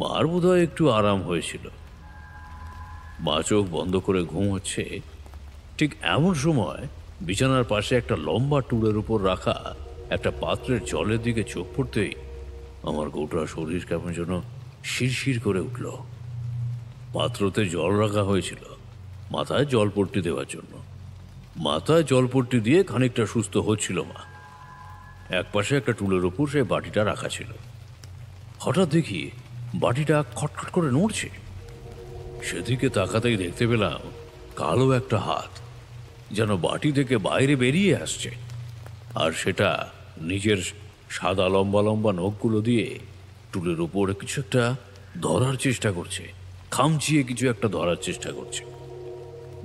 মার বোধহয় একটু আরাম হয়েছিল, মা চোখ বন্ধ করে ঘুমোচ্ছে। ঠিক এমন সময় বিছানার পাশে একটা লম্বা টুলের উপর রাখা একটা পাত্রের জলের দিকে চোখ পড়তেই আমার গোটা শরীর কেমন যেন শিরশির করে উঠল। পাত্রতে জল রাখা হয়েছিল মাথায় জলপট্টি দেওয়ার জন্য। মাথায় জলপট্টি দিয়ে খানিকটা সুস্থ হচ্ছিল মা। একপাশে একটা টুলের উপর সেই বাটিটা রাখা ছিল। হঠাৎ দেখি বাটিটা খটখট করে নড়ছে। সেদিকে তাকাতেই দেখতে পেলাম কালো একটা হাত যেন বাটি থেকে বাইরে বেরিয়ে আসছে, আর সেটা নিজের সাদা লম্বা লম্বা নখগুলো দিয়ে টুলের উপর কিছু একটা ধরার চেষ্টা করছে, খামচিয়ে কিছু একটা ধরার চেষ্টা করছে।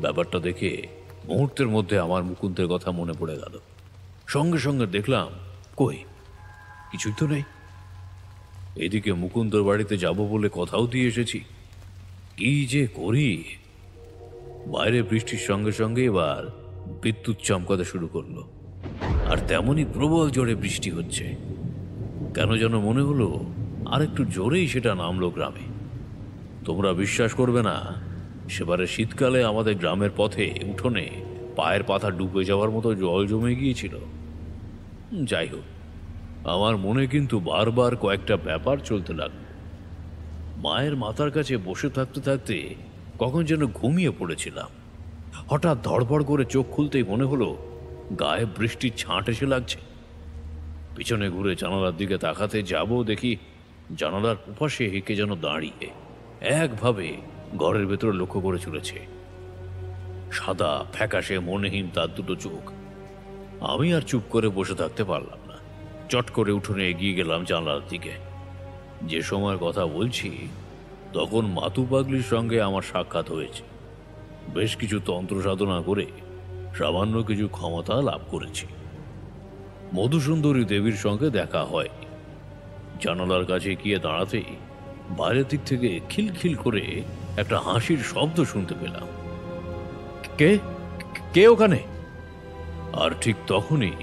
ব্যাপারটা দেখে মুহূর্তের মধ্যে আমার মুকুন্দের কথা মনে পড়ে গেল। সঙ্গে সঙ্গে দেখলাম কই, কিছুই তো নেই। এদিকে মুকুন্দর বাড়িতে যাব বলে কথাও দিয়ে এসেছি, কি যে করি। বাইরে বৃষ্টির সঙ্গে সঙ্গে এবার বিদ্যুৎ চমকাতে শুরু করলো, আর তেমনই প্রবল জোরে বৃষ্টি হচ্ছে। কেন যেন মনে হলো আর একটু জোরেই সেটা নামলো গ্রামে। তোমরা বিশ্বাস করবে না, সেবারে শীতকালে আমাদের গ্রামের পথে উঠোনে পায়ের পাতা ডুবে যাওয়ার মতো জল জমে গিয়েছিল। যাই হোক, আমার মনে কিন্তু বারবার কয়েকটা ব্যাপার চলতে লাগলো। মায়ের মাথার কাছে বসে থাকতে থাকতে কখন যেন ঘুমিয়ে পড়েছিলাম। হঠাৎ ধড়ফড় করে চোখ খুলতেই মনে হলো গায়ে বৃষ্টির ছাঁট এসে লাগছে। পিছনে ঘুরে জানালার দিকে তাকাতে যাব, দেখি জানালার উপাশে হেঁকে যেন দাঁড়িয়ে একভাবে ঘরের ভেতর লক্ষ্য করে চলেছে। সাদা ফ্যাকাশে মনেহীন তার দুটো চোখ। আমি আর চুপ করে বসে থাকতে পারলাম না, চট করে উঠোনে এগিয়ে গেলাম জানলার দিকে। যে সময়ের কথা বলছি তখন মাতু পাগলির সঙ্গে আমার সাক্ষাৎ হয়েছে। বেশ কিছু তন্ত্র সাধনা করে সামান্য কিছু ক্ষমতা লাভ করেছি। মধুসুন্দরী দেবীর সঙ্গে দেখা হয়। জানালার কাছে গিয়ে দাঁড়াতেই বাইরের দিক থেকে খিলখিল করে একটা হাসির শব্দ শুনতে পেলাম। কে কে ওখানে? আর ঠিক তখনই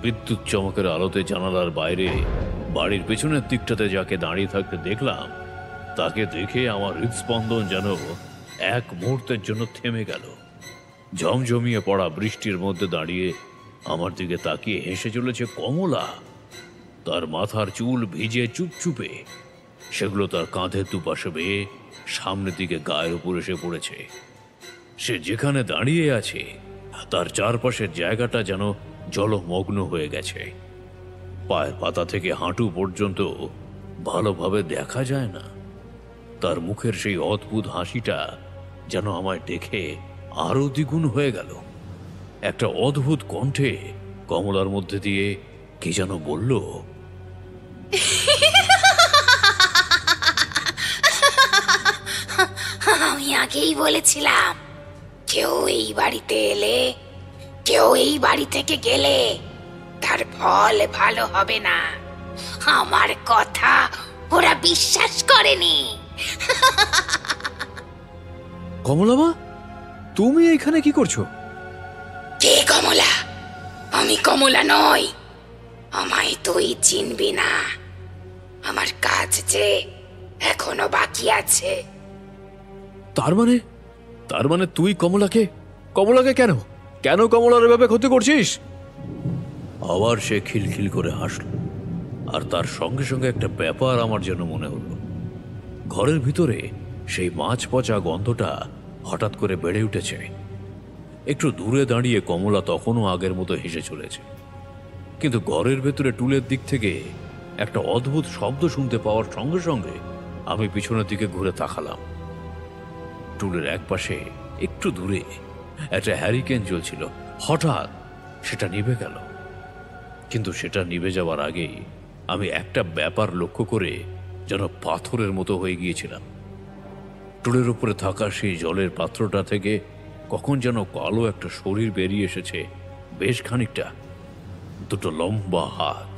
বিদ্যুৎ চমকের আলোতে জানালার বাইরে বাড়ির পেছনের দিকটাতে যাকে দাঁড়িয়ে থাকতে দেখলাম, তাকে দেখে আমার হৃদস্পন্দন যেন এক মুহূর্তের জন্য থেমে গেল। ঝমঝমিয়ে পড়া বৃষ্টির মধ্যে দাঁড়িয়ে আমার দিকে তাকিয়ে হেসে চলেছে কমলা। তার মাথার চুল ভিজে চুপচুপে, সেগুলো তার কাঁধের দুপাশে বেয়ে সামনের দিকে গায়ের উপর এসে পড়েছে। সে যেখানে দাঁড়িয়ে আছে তার চারপাশের জায়গাটা যেন জলমগ্ন হয়ে গেছে। পায়ের পাতা থেকে হাঁটু পর্যন্ত ভালোভাবে দেখা যায় না। তার মুখের সেই অদ্ভুত হাসিটা যেন আমায় দেখে আরো দ্বিগুণ হয়ে গেল। একটা অদ্ভুত কণ্ঠে কমলার মধ্যে দিয়ে কি যেন বলল। আমি আগেই বলেছিলাম, কেউ এই বাড়িতে এলে, কেউ এই বাড়ি থেকে গেলে তার ফল ভালো হবে না। আমার কথা ওরা বিশ্বাস করেনি। কমলা মা, তুমি এখানে কি করছো? কে কমলা? আমি কমলা নই। আমায় তুই চিনবি না। আমার কাজ যে এখনো বাকি আছে। তার মানে তুই কমলাকে কেন কমলার এভাবে ক্ষতি করছিস? আবার সে খিলখিল করে হাসল, আর তার সঙ্গে সঙ্গে একটা ব্যাপার আমার যেন মনে হলো। ঘরের ভিতরে সেই মাছ পচা গন্ধটা হঠাৎ করে বেড়ে উঠেছে। একটু দূরে দাঁড়িয়ে কমলা তখনও আগের মতো হেসে চলেছে, কিন্তু ঘরের ভেতরে টুলের দিক থেকে একটা অদ্ভুত শব্দ শুনতে পাওয়ার সঙ্গে সঙ্গে আমি পিছনের দিকে ঘুরে তাকালাম। টুলের একপাশে একটু দূরে একটা হ্যারিকেন জ্বলছিল। হঠাৎ সেটা নিভে গেল, কিন্তু সেটা নিভে যাওয়ার আগেই আমি একটা ব্যাপার লক্ষ্য করে যেন পাথরের মতো হয়ে গিয়েছিলাম। টুলের উপরে থাকা সেই জলের পাত্রটা থেকে কখন যেন কালো একটা শরীর বেরিয়ে এসেছে, বেশ খানিকটা। দুটো লম্বা হাত,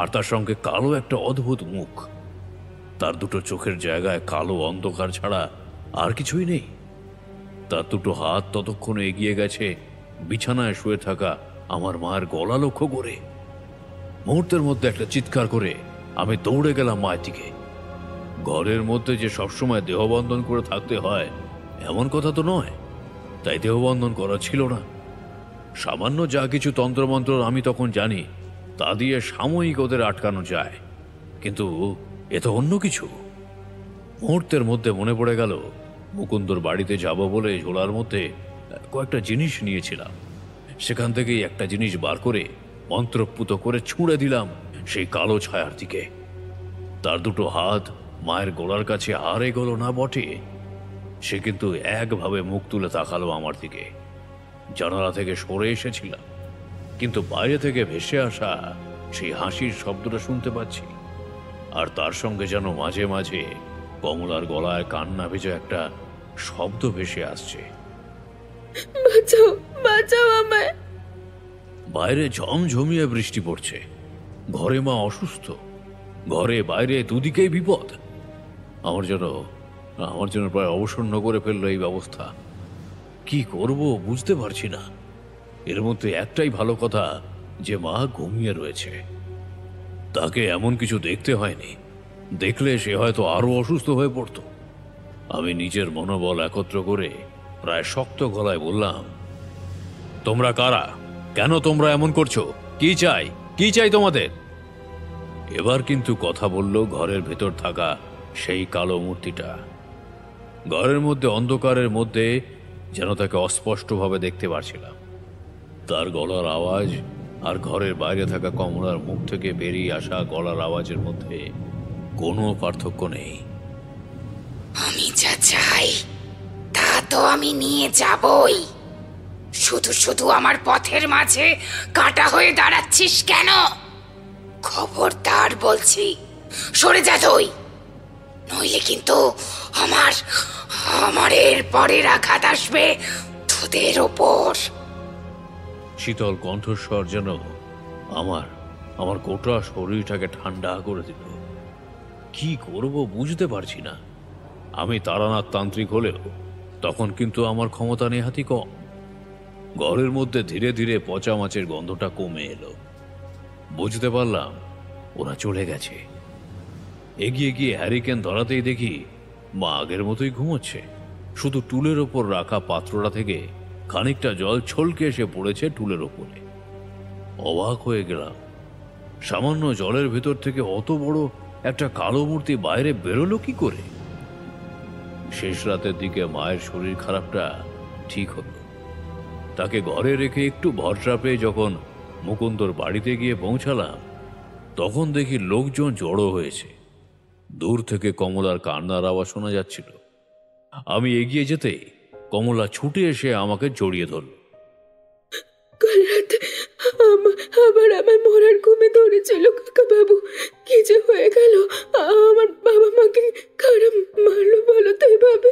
আর তার সঙ্গে কালো একটা অদ্ভুত মুখ। তার দুটো চোখের জায়গায় কালো অন্ধকার ছাড়া আর কিছুই নেই। তার দুটো হাত ততক্ষণে এগিয়ে গেছে বিছানায় শুয়ে থাকা আমার মায়ের গলা লক্ষ্য করে। মুহূর্তের মধ্যে একটা চিৎকার করে আমি দৌড়ে গেলাম মায়ের দিকে। ঘরের মধ্যে যে সবসময় দেহবন্ধন করে থাকতে হয় এমন কথা তো নয়, তাই দেহবন্ধন করা ছিল না। সামান্য যা কিছু তন্ত্রমন্ত্র আমি তখন জানি, তা দিয়ে সাময়িক ওদের আটকানো যায়, কিন্তু এ তো অন্য কিছু। মুহূর্তের মধ্যে মনে পড়ে গেল মুকুন্দর বাড়িতে যাব বলে ঝোলার মধ্যে কয়েকটা জিনিস নিয়েছিলাম। সেখান থেকেই একটা জিনিস বার করে মন্ত্রপুত করে ছুঁড়ে দিলাম সেই কালো ছায়ার দিকে। তার দুটো হাত মায়ের গলার কাছে আর এগোলো না বটে, সে কিন্তু একভাবে মুখ তুলে তাকালো আমার দিকে। জানালা থেকে সরে এসেছিলাম, কিন্তু বাইরে থেকে ভেসে আসা সেই হাসির শব্দটা শুনতে পাচ্ছি। আর তার সঙ্গে যেন মাঝে মাঝে কমলার গলায় কান্না ভেজা একটা শব্দ ভেসে আসছে। বাঁচাও, বাঁচাও আমায়। বাইরে ঝমঝমিয়ে বৃষ্টি পড়ছে, ঘরে মা অসুস্থ, ঘরে বাইরে দুদিকেই বিপদ। আমার যেন প্রায় অবসন্ন করে ফেললো এই ব্যবস্থা। কি করব বুঝতে পারছি না। এর মধ্যে একটাই ভালো কথা যে মা ঘুমিয়ে রয়েছে, তাকে এমন কিছু দেখতে হয়নি। দেখলে সে হয়তো আরো অসুস্থ হয়ে পড়ত। আমি নিজের মনোবল একত্র করে প্রায় শক্ত গলায় বললাম, তোমরা কারা? কেন তোমরা এমন করছো? কি চাই তোমাদের? এবার কিন্তু কথা বলল ঘরের ভেতর থাকা সেই কালো মূর্তিটা। ঘরের মধ্যে অন্ধকারের মধ্যে যেন তাকে অস্পষ্টভাবে দেখতে পারছিলাম। তার গলার আওয়াজ আর ঘরের বাইরে থাকা কমলার মুখ থেকে বেরিয়ে আসা গলার আওয়াজের মধ্যে কোনো পার্থক্য নেই। আমি যা চাই তা তো আমি নিয়ে যাবই, শুধু শুধু আমার পথের মাঝে কাঁটা হয়ে দাঁড়াচ্ছিস কেন? খবরদার বলছি, সরে যা তুই, নইলে কিন্তু আমার এর পরের আঘাত আসবে তোদের ওপর। শীতল কণ্ঠস্বর যেন আমার গোটা শরীরটাকে ঠান্ডা করে দিল। কি করব বুঝতে পারছি না। আমি তারানাথ তান্ত্রিক হলেও তখন কিন্তু আমার ক্ষমতা নেহাতি কম। ঘরের মধ্যে ধীরে ধীরে পচা মাছের গন্ধটা কমে এলো। বুঝতে পারলাম ওরা চলে গেছে। এগিয়ে গিয়ে হ্যারিকেন ধরাতেই দেখি মা আগের মতোই ঘুমোচ্ছে। শুধু টুলের ওপর রাখা পাত্রটা থেকে খানিকটা জল ছলকে এসে পড়েছে টুলের ওপরে। অবাক হয়ে গেলাম, সামান্য জলের ভেতর থেকে অত বড় একটা কালো মূর্তি বাইরে বেরোলো কি করে? শেষ রাতের দিকে মায়ের শরীর খারাপটা ঠিক হলো। তাকে ঘরে রেখে একটু ভরসা পেয়ে যখন মুকুন্দর বাড়িতে গিয়ে পৌঁছালাম, তখন দেখি লোকজন জড়ো হয়েছে। দূর থেকে কমলার কান্নার আওয়াজ শোনা যাচ্ছিল। আমি এগিয়ে যেতে কমলা ছুটে এসে আমাকে জড়িয়ে ধরল। কাল রাতে আবার আমার মরার ঘুমে ধরেছিল কাকা বাবু। কি যে হয়ে গেল, আমার বাবা মাকে কারা মারলো বলো তো এভাবে?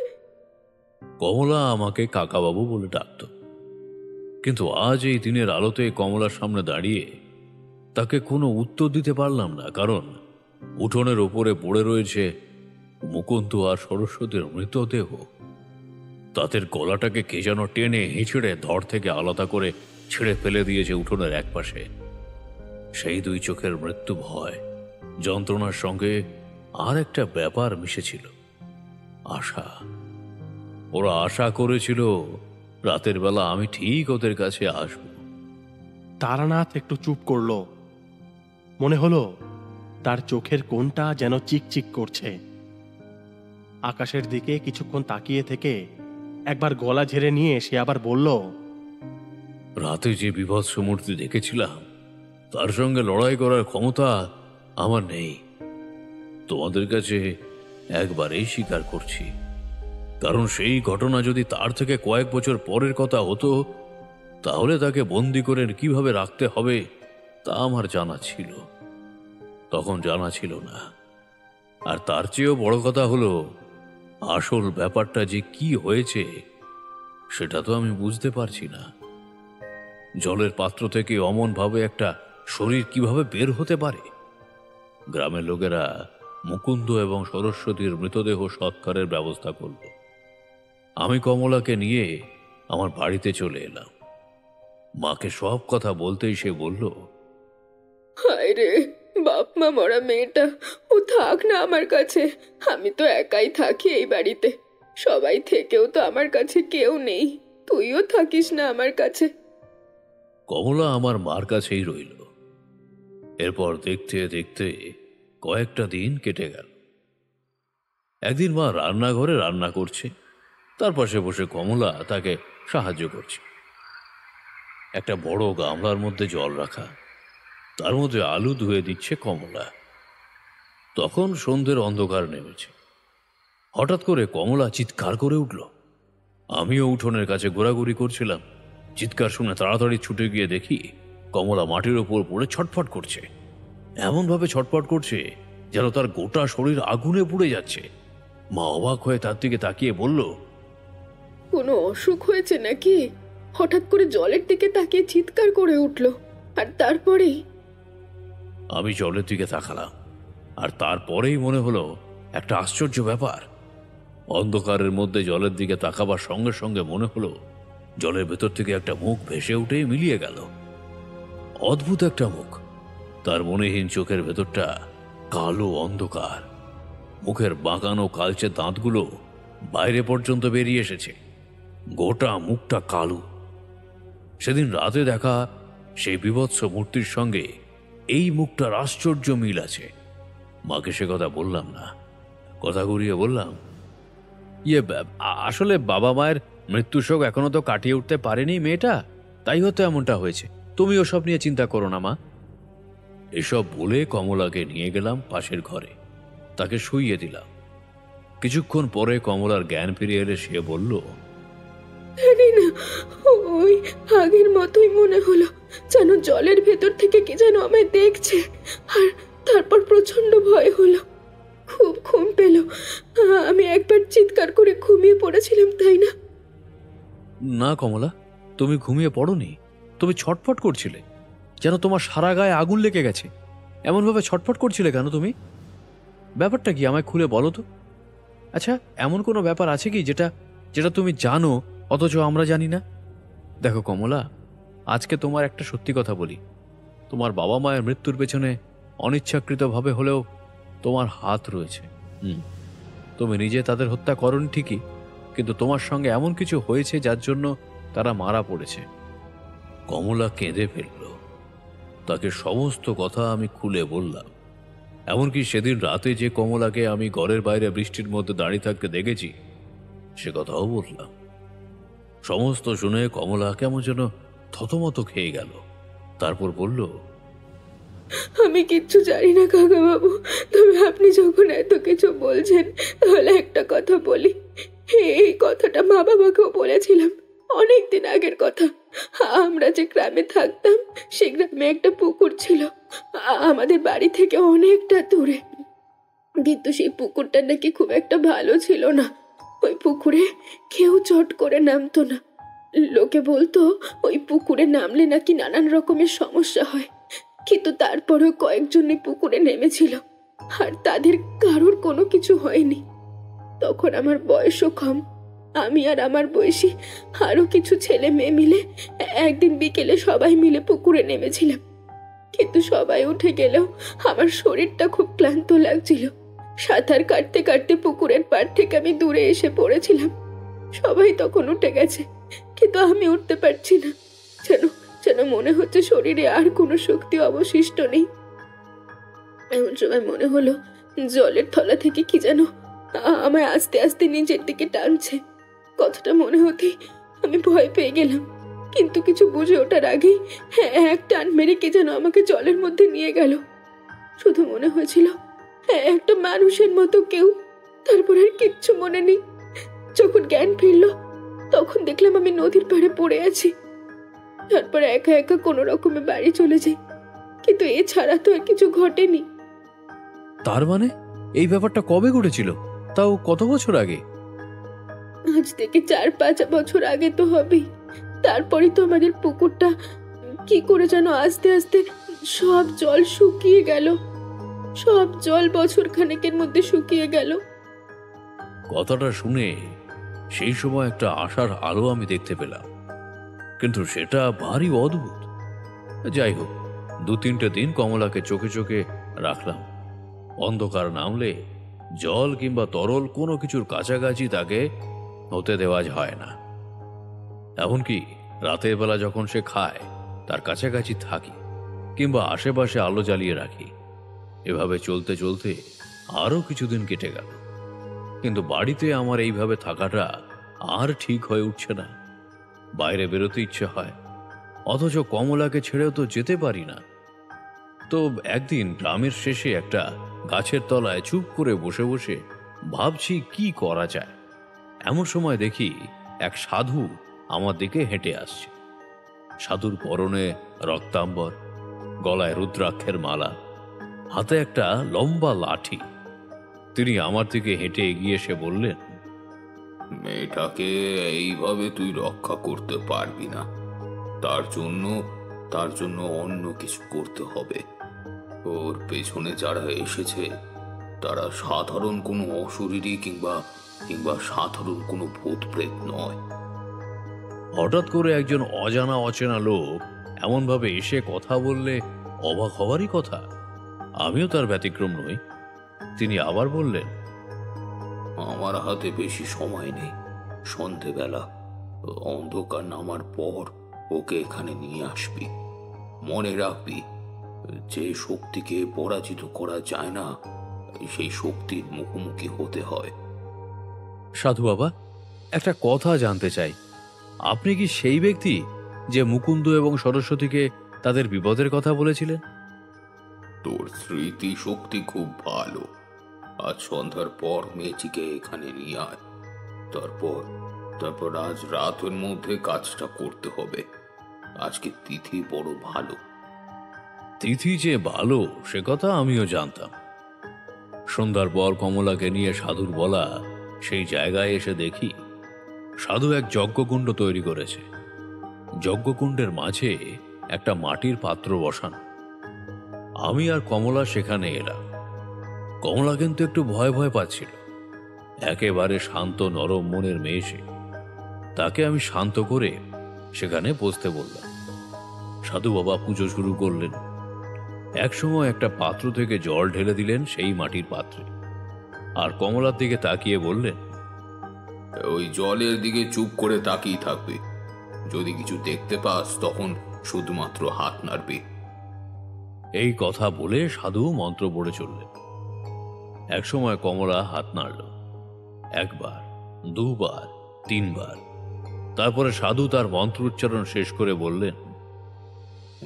কমলা আমাকে কাকাবাবু বলে ডাকত, কিন্তু আজ এই দিনের আলোতে কমলার সামনে দাঁড়িয়ে তাকে কোনো উত্তর দিতে পারলাম না। কারণ উঠোনের ওপরে পড়ে রয়েছে মুকুন্দ আর সরস্বতীর মৃতদেহ। তাদের গলাটাকে কে যেন টেনে হিঁচড়ে ধর থেকে আলাদা করে ছেড়ে ফেলে দিয়েছে উঠোনের একপাশে। সেই দুই চোখের মৃত্যু ভয়, যন্ত্রণার সঙ্গে আর একটা ব্যাপার মিশেছিল, আশা। ওরা আশা করেছিল রাতের বেলা আমি ঠিক ওদের কাছে আসব। তারানাথ একটু চুপ করলো। মনে হলো তার চোখের কোণটা যেন চিকচিক করছে। আকাশের দিকে কিছুক্ষণ তাকিয়ে থেকে একবার গলা ঝেড়ে নিয়ে সে আবার বলল, রাতে যে বিভৎস মূর্তি দেখেছিলাম তার সঙ্গে লড়াই করার ক্ষমতা আমার নেই। তোমাদের কাছে একবারেই স্বীকার করছি, কারণ সেই ঘটনা যদি তার থেকে কয়েক বছর পরের কথা হতো তাহলে তাকে বন্দি করে কিভাবে রাখতে হবে তা আমার জানা ছিল। তখন জানা ছিল না। আর তার চেয়েও বড় কথা হলো, আসল ব্যাপারটা যে কি হয়েছে সেটা তো আমি বুঝতে পারছি না। জলের পাত্র থেকে অমন ভাবে একটা শরীর কিভাবে বের হতে পারে? গ্রামের লোকেরা মুকুন্দ এবং সরস্বতীর মৃতদেহ সৎকারের ব্যবস্থা করল। আমি কমলাকে নিয়ে আমার বাড়িতে চলে এলাম। মাকে সব কথা বলতেই সে বলল, হায় রে, বাপ মা মরা মেয়েটা, ও থাক না আমার কাছে। আমি তো একাই থাকি এই বাড়িতে, সবাই থেকেও তো আমার কাছে কেউ নেই। তুইও থাকিস না আমার কাছে। কমলা আমার মার কাছেই রইল। এরপর দেখতে দেখতে কয়েকটা দিন কেটে গেল। একদিন মা রান্নাঘরে রান্না করছে, তার পাশে বসে কমলা তাকে সাহায্য করছে। একটা বড় গামলার মধ্যে জল রাখা, তার মধ্যে আলু ধুয়ে দিচ্ছে কমলা। তখন সন্ধ্যের অন্ধকার নেমেছে। হঠাৎ করে কমলা চিৎকার করে উঠল। আমিও উঠোনের কাছে ঘোরাঘুরি করছিলাম। চিৎকার শুনে তাড়াতাড়ি ছুটে গিয়ে দেখি কমলা মাটির ওপর পড়ে ছটফট করছে। এমনভাবে ছটফট করছে যেন তার গোটা শরীর আগুনে পুড়ে যাচ্ছে। মা অবাক হয়ে তার দিকে তাকিয়ে বলল, কোনো অসুখ হয়েছে নাকি? হঠাৎ করে জলের দিকে তাকিয়ে চিৎকার করে উঠল, আর তারপরেই আমি জলের দিকে তাকালাম, আর তারপরেই মনে হলো একটা আশ্চর্য ব্যাপার। অন্ধকারের মধ্যে জলের দিকে তাকাবার সঙ্গে সঙ্গে মনে হলো জলের ভেতর থেকে একটা মুখ ভেসে উঠে মিলিয়ে গেল। অদ্ভুত একটা মুখ। তার মনেহীন চোখের ভেতরটা কালো অন্ধকার। মুখের বাঁকানো কালচে দাঁতগুলো বাইরে পর্যন্ত বেরিয়ে এসেছে। গোটা মুখটা কালো। সেদিন রাতে দেখা সেই বীভৎস মূর্তির সঙ্গে এই মুখটার আশ্চর্য মিল আছে। মাকে সে কথা বললাম না। কথা ঘুরিয়ে বললাম, আসলে বাবা মায়ের মৃত্যু শোক এখনো তো কাটিয়ে উঠতে পারেনি মেয়েটা, তাই হয়তো এমনটা হয়েছে। তুমি ওসব নিয়ে চিন্তা করো না মা। এসব বলে কমলাকে নিয়ে গেলাম পাশের ঘরে, তাকে শুইয়ে দিলাম। কিছুক্ষণ পরে কমলার জ্ঞান ফিরে এলে সে বলল, জানি না, ওই আগের মতোই মনে হলো, যেন জলের ভেতর থেকে কি যেন আমায় দেখছে। আর তারপর প্রচন্ড ভয় হলো, খুব ঘুম পেল। আমি একবার চিৎকার করে ঘুমিয়ে পড়েছিলাম, তাই না? না কমলা, তুমি ঘুমিয়ে পড়োনি। তুমি ছটফট করছিলে, যেন তোমার সারা গায়ে আগুন লেগে গেছে। এমনভাবে ছটফট করছিলে কেন তুমি? ব্যাপারটা কি আমায় খুলে বলো তো। আচ্ছা, এমন কোনো ব্যাপার আছে কি যেটা যেটা তুমি জানো অথচ আমরা জানি না? দেখো কমলা, আজকে তোমার একটা সত্যি কথা বলি। তোমার বাবা মায়ের মৃত্যুর পেছনে অনিচ্ছাকৃতভাবে হলেও তোমার হাত রয়েছে। তুমি নিজে তাদের হত্যা করনি ঠিকই, কিন্তু তোমার সঙ্গে এমন কিছু হয়েছে যার জন্য তারা মারা পড়েছে। কমলা কেঁদে ফেলল। তাকে সমস্ত কথা আমি খুলে বললাম। এমনকি সেদিন রাতে যে কমলাকে আমি ঘরের বাইরে বৃষ্টির মধ্যে দাঁড়িয়ে থাকতে দেখেছি সে কথাও বললাম। সমস্ত শুনে কমলা কেমন যেন থতমত খেয়ে গেল। তারপর বলল, আমি কিচ্ছু জানি না কাকা বাবু, তবে আপনি যখন এত কিছু বলছেন তাহলে একটা কথা বলি। এই কথাটা মা বাবাকেও বলেছিলাম, অনেক দিন আগের কথা। আমরা যে গ্রামে থাকতাম সেই গ্রামে একটা পুকুর ছিল, আমাদের বাড়ি থেকে অনেকটা দূরে। কিন্তু সেই পুকুরটা নাকি খুব একটা ভালো ছিল না। ওই পুকুরে কেউ চট করে নামতো না। লোকে বলতো ওই পুকুরে নামলে নাকি নানান রকমের সমস্যা হয়। কিন্তু তারপরেও কয়েকজনই পুকুরে নেমেছিল, আর তাদের কারোর কোনো কিছু হয়নি। তখন আমার বয়সও কম। আমি আর আমার বয়সী আরো কিছু ছেলে মেয়ে মিলে একদিন বিকেলে সবাই মিলে পুকুরে নেমেছিলাম। কিন্তু সবাই উঠে গেলেও আমার শরীরটা খুব ক্লান্ত লাগছিল। সাঁতার কাটতে কাটতে পুকুরের পাড় থেকে আমি দূরে এসে পড়েছিলাম। সবাই তখন উঠে গেছে, কিন্তু আমি উঠতে পারছি না। যেন যেন মনে হচ্ছে শরীরে আর কোনো শক্তি অবশিষ্ট নেই। এমন সময় মনে হলো জলের তলা থেকে কি যেন আমায় আস্তে আস্তে নিজের দিকে টানছে। কথাটা মনে হতেই আমি ভয় পেয়ে গেলাম, কিন্তু কিছু বুঝে ওঠার আগেই এক টান মেরে কে যেন আমাকে জলের মধ্যে নিয়ে গেল। শুধু মনে হয়েছিল একটা মানুষের মতো কেউ। তারপর আর কিচ্ছু মনে নেই। যখন জ্ঞান ফিরল তখন দেখলাম আমি নদীর পাড়ে পড়ে আছি। তারপর একা একা কোনো রকমে বাড়ি চলে যাই, কিন্তু এছাড়া তো আর কিছু ঘটেনি। তার মানে এই ব্যাপারটা কবে ঘটেছিল? তাও কত বছর আগে? আজ থেকে 4-5 বছর আগে তো হবেই। তারপরই তো আমাদের পুকুরটা কি করে যেন আস্তে আস্তে সব জল শুকিয়ে গেল। সব জল বছর খানেকের মধ্যে শুকিয়ে গেল। কথাটা শুনে সেই সময় একটা আশার আলো আমি দেখতে পেলাম, কিন্তু সেটা ভারী অদ্ভুত। যাই হোক, 2-3টে দিন কমলাকে চোখে চোখে রাখলাম। অন্ধকার নামলে জল কিংবা তরল কোনো কিছুর কাছাকাছি তাকে হতে দেওয়া হয় না। এমনকি রাতের বেলা যখন সে খায় তার কাছাকাছি থাকি কিংবা আশেপাশে আলো জ্বালিয়ে রাখি। এভাবে চলতে চলতে আরো কিছুদিন কেটে গেল, কিন্তু বাড়িতে আমার এইভাবে থাকাটা আর ঠিক হয়ে উঠছে না। বাইরে বেরোতে ইচ্ছে হয়, অথচ কমলাকে ছেড়েও তো যেতে পারি না। তো একদিন গ্রামের শেষে একটা গাছের তলায় চুপ করে বসে বসে ভাবছি কি করা যায়। এমন সময় দেখি এক সাধু আমার দিকে হেঁটে আসছে। সাধুর পরনে রক্তাম্বর, গলায় রুদ্রাক্ষের মালা, হাতে একটা লম্বা লাঠি। তিনি আমার দিকে হেঁটে এগিয়ে এসে বললেন, মেয়েটাকে এইভাবে তুই রক্ষা করতে পারবি না। তার জন্য অন্য কিছু করতে হবে। ওর পেছনে যারা এসেছে তারা সাধারণ কোনো অশরীরী কিংবা সাধারণ কোনো ভূত প্রেত নয়। হঠাৎ করে একজন অজানা অচেনা লোক এমনভাবে এসে কথা বললে অবাক হওয়ারই কথা। আমিও তার ব্যতিক্রম নই। তিনি আবার বললেন, আমার হাতে বেশি সময় নেই। সন্ধেবেলা অন্ধকার নামার পর ওকে এখানে নিয়ে আসবি। মনে রাখবি, যে শক্তিকে পরাজিত করা যায় না সেই শক্তির মুখোমুখি হতে হয়। সাধু বাবা, একটা কথা জানতে চাই, আপনি কি সেই ব্যক্তি যে মুকুন্দ এবং সরস্বতীকে তাদের বিপদের কথা বলেছিলেন? তোর স্মৃতি শক্তি খুব ভালো। আজ সন্ধ্যার পর মেয়েটিকে এখানে নিয়ে আয়। তারপর আজ রাতের মধ্যে কাজটা করতে হবে। আজকে তিথি বড় ভালো। তিথি যে ভালো সে কথা আমিও জানতাম। সন্ধ্যার পর কমলাকে নিয়ে সাধুর বলা সেই জায়গায় এসে দেখি সাধু এক যজ্ঞকুণ্ড তৈরি করেছে। যজ্ঞকুণ্ডের মাঝে একটা মাটির পাত্র বসানো। আমি আর কমলা সেখানে এলাম। কমলা কিন্তু একটু ভয় ভয় পাচ্ছিল। একেবারে শান্ত নরম মনের মেয়ে সে। তাকে আমি শান্ত করে সেখানে বসতে বললাম। সাধু বাবা পুজো শুরু করলেন। একসময় একটা পাত্র থেকে জল ঢেলে দিলেন সেই মাটির পাত্রে, আর কমলার দিকে তাকিয়ে বললেন, ওই জলের দিকে চুপ করে তাকিয়ে থাকবে। যদি কিছু দেখতে পাস তখন শুধুমাত্র হাত নাড়বি। এই কথা বলে সাধু মন্ত্র পড়ে চললেন। একসময় কমলা হাত নাড়ল, একবার, দুবার, তিনবার। তারপরে সাধু তার মন্ত্র উচ্চারণ শেষ করে বললেন,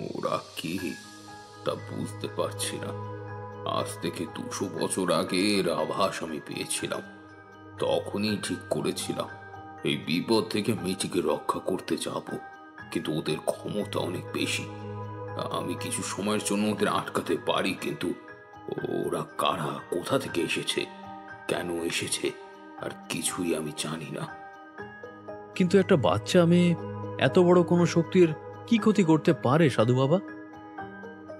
ওরা কি তা বুঝতে পারছি না। আজ থেকে 200 বছর আগে এর আভাস আমি পেয়েছিলাম। তখনই ঠিক করেছিলাম এই বিপদ থেকে মেয়েটিকে রক্ষা করতে যাব, কিন্তু ওদের ক্ষমতা অনেক বেশি। আমি কিছু সময়ের জন্য ওদের আটকাতে পারি, কিন্তু ওরা কারা, কোথা থেকে এসেছে, কেন এসেছে, আর কিছুই আমি জানি না। কিন্তু একটা বাচ্চা মেয়ে এত বড় কোনো শক্তির কি ক্ষতি করতে পারে সাধু বাবা?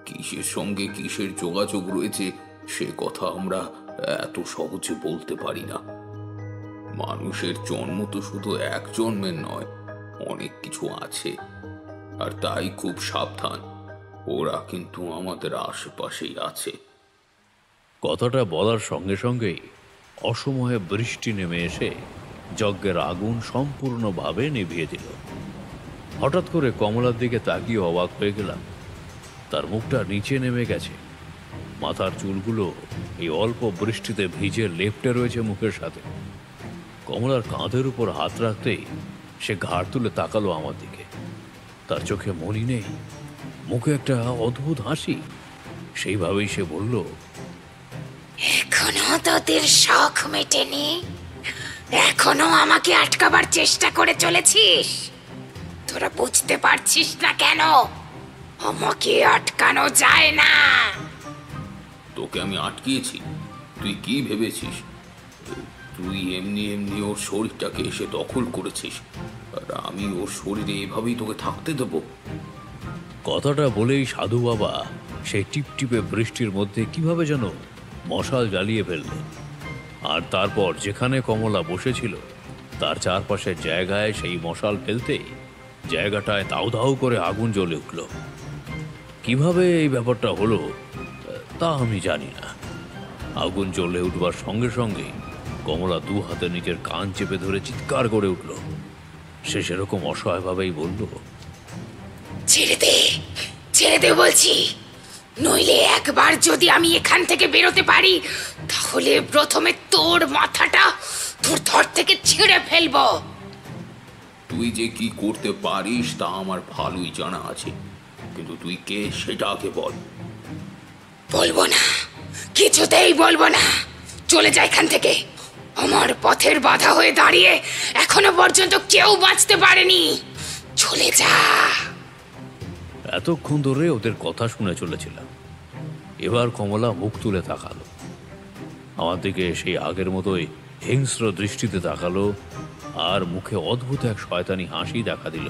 কিসের সঙ্গে কিসের যোগাযোগ রয়েছে সে কথা আমরা এত সহজে বলতে পারি না। মানুষের জন্ম তো শুধু এক জন্মের নয়, অনেক কিছু আছে। আর তাই খুব সাবধান, ওরা কিন্তু আমাদের আশেপাশেই আছে। কথাটা বলার সঙ্গে সঙ্গেই অসময়ে বৃষ্টি নেমে এসে যজ্ঞের আগুন সম্পূর্ণভাবে নিভিয়ে দিল। হঠাৎ করে কমলার দিকে তাকিয়ে অবাক হয়ে গেলাম। তার মুখটা নিচে নেমে গেছে। মাথার চুলগুলো এই অল্প বৃষ্টিতে ভিজে লেপ্টে রয়েছে মুখের সাথে। কমলার কাঁধের উপর হাত রাখতেই সে ঘাড় তুলে তাকালো আমার দিকে। তার চোখে মনি নেই, মুখে একটা অদ্ভুত হাসি। সেইভাবেই সে বলল, এখনো তোদের শখ মেটেনি? এখনো আমাকে আটকাবার চেষ্টা করে চলেছিস? তোরা বুঝতে পারছিস না কেন আমাকে আটকানো যায় না? তোকে আমি আটকিয়েছি? তুই কি ভেবেছিস তুই এমনি এমনি ওর শরীরটাকে এসে দখল করেছিস, আর আমি ওর শরীরে এভাবেই তোকে থাকতে দেবো? কথাটা বলেই সাধু বাবা সেই টিপটিপে বৃষ্টির মধ্যে কিভাবে যেন মশাল জ্বালিয়ে ফেললেন। আর তারপর যেখানে কমলা বসেছিল তার চারপাশের জায়গায় সেই মশাল ফেলতেই জায়গাটায় দাউ দাউ করে আগুন জ্বলে উঠল। কিভাবে এই ব্যাপারটা হলো তা আমি জানি না। আগুন জ্বলে উঠবার সঙ্গে সঙ্গে কমলা দু হাতে নিজের কান চেপে ধরে চিৎকার করে উঠল। সে সেরকম অসহায়ভাবেই বলল, ছেড়ে দে, ছেড়ে দে বলছি, নইলে একবার যদি আমি এখান থেকে বেরোতে পারি তাহলে প্রথমে তোর মাথাটা তোর ধর থেকে ছিঁড়ে ফেলবো। তুই যে কি করতে পারিস তা আমার ভালোই জানা আছে, কিন্তু তুই কে সেটা আগে বল। বলবো না, কিছুতেই বলবো না। চলে যা এখান থেকে। আমার পথের বাধা হয়ে দাঁড়িয়ে এখনো পর্যন্ত কেউ বাঁচতে পারেনি। চলে যা। এতক্ষণ ধরে ওদের কথা শুনে চলেছিলাম। এবার কমলা মুখ তুলে তাকালো আমার দিকে, সেই আগের মতোই হিংস্র দৃষ্টিতে তাকালো, আর মুখে অদ্ভুত এক শয়তানি হাসি দেখা দিল।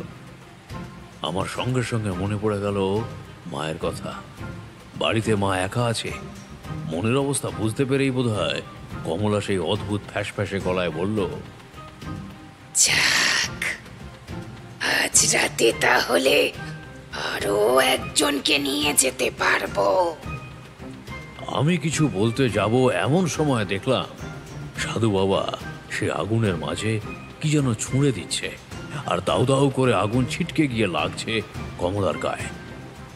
আমার সঙ্গে সঙ্গে মনে পড়ে গেল মায়ের কথা। বাড়িতে মা একা আছে। মনের অবস্থা বুঝতে পেরেই বোধহয় কমলা সেই অদ্ভুত ফ্যাসফ্যাসে গলায় বলল, যাক, আজ রাতে তাহলে আরো একজনকে নিয়ে যেতে পারবো। আমি কিছু বলতে যাব এমন সময় দেখলাম সাধু বাবা সে আগুনের মাঝে কি যেন ছুঁড়ে দিচ্ছে, আর দাউ দাউ করে আগুন ছিটকে গিয়ে লাগছে কমলার গায়ে।